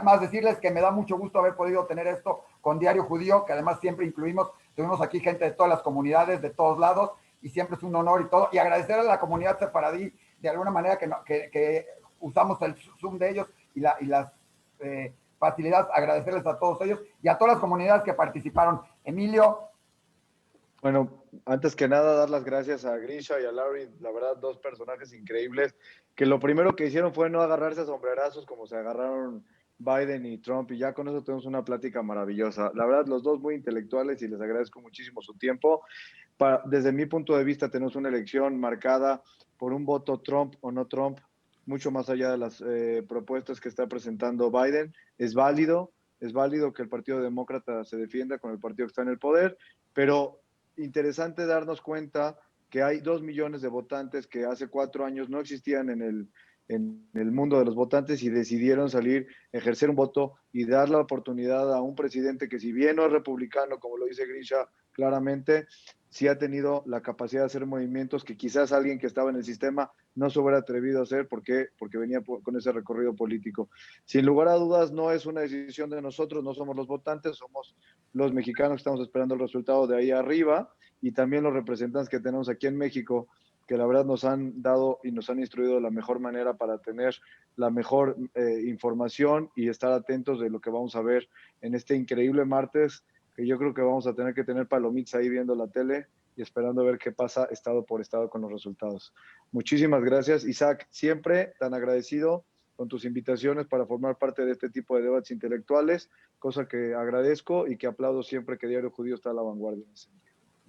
Speaker 1: Más decirles que me da mucho gusto haber podido tener esto con Diario Judío, que además siempre tuvimos aquí gente de todas las comunidades, de todos lados, y siempre es un honor y todo. Y agradecer a la comunidad sefaradí de alguna manera que usamos el Zoom de ellos y las facilidades, agradecerles a todos ellos y a todas las comunidades que participaron. Emilio.
Speaker 2: Bueno, antes que nada, dar las gracias a Grisha y a Larry, la verdad, dos personajes increíbles, que lo primero que hicieron fue no agarrarse a sombrerazos como se agarraron Biden y Trump, y ya con eso tenemos una plática maravillosa. La verdad, los dos muy intelectuales y les agradezco muchísimo su tiempo. Desde mi punto de vista, tenemos una elección marcada por un voto Trump o no Trump, mucho más allá de las propuestas que está presentando Biden. Es válido que el Partido Demócrata se defienda con el partido que está en el poder, pero interesante darnos cuenta que hay 2 millones de votantes que hace 4 años no existían en el mundo de los votantes y decidieron salir, ejercer un voto y dar la oportunidad a un presidente que, si bien no es republicano, como lo dice Grisha claramente, sí ha tenido la capacidad de hacer movimientos que quizás alguien que estaba en el sistema no se hubiera atrevido a hacer porque venía con ese recorrido político. Sin lugar a dudas, no es una decisión de nosotros, no somos los votantes, somos los mexicanos que estamos esperando el resultado de ahí arriba, y también los representantes que tenemos aquí en México, que la verdad nos han dado y nos han instruido de la mejor manera para tener la mejor información y estar atentos de lo que vamos a ver en este increíble martes, que yo creo que vamos a tener que tener palomitas ahí viendo la tele y esperando a ver qué pasa estado por estado con los resultados. Muchísimas gracias, Isaac, siempre tan agradecido con tus invitaciones para formar parte de este tipo de debates intelectuales, cosa que agradezco y que aplaudo siempre que Diario Judío está a la vanguardia.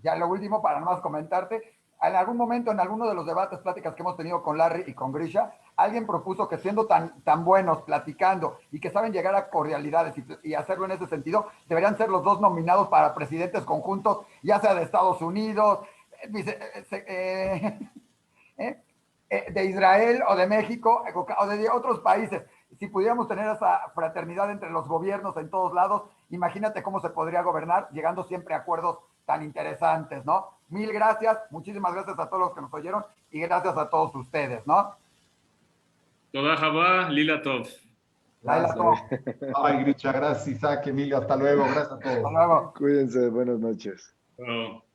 Speaker 1: Ya lo último, para nomás comentarte, en algún momento, en alguno de los debates, pláticas que hemos tenido con Larry y con Grisha, alguien propuso que siendo tan buenos platicando y que saben llegar a cordialidades y hacerlo en ese sentido, deberían ser los dos nominados para presidentes conjuntos, ya sea de Estados Unidos, de Israel o de México o de otros países. Si pudiéramos tener esa fraternidad entre los gobiernos en todos lados, imagínate cómo se podría gobernar, llegando siempre a acuerdos tan interesantes, ¿no? Mil gracias, muchísimas gracias a todos los que nos oyeron y gracias a todos ustedes, ¿no?
Speaker 3: Toda Jabá, Lila Tov.
Speaker 1: Laila Tov.
Speaker 4: Ay, Grisha, gracias, Isaac, Emilio, hasta luego, gracias a todos.
Speaker 1: Hasta luego.
Speaker 2: Cuídense, buenas noches.
Speaker 3: Chao.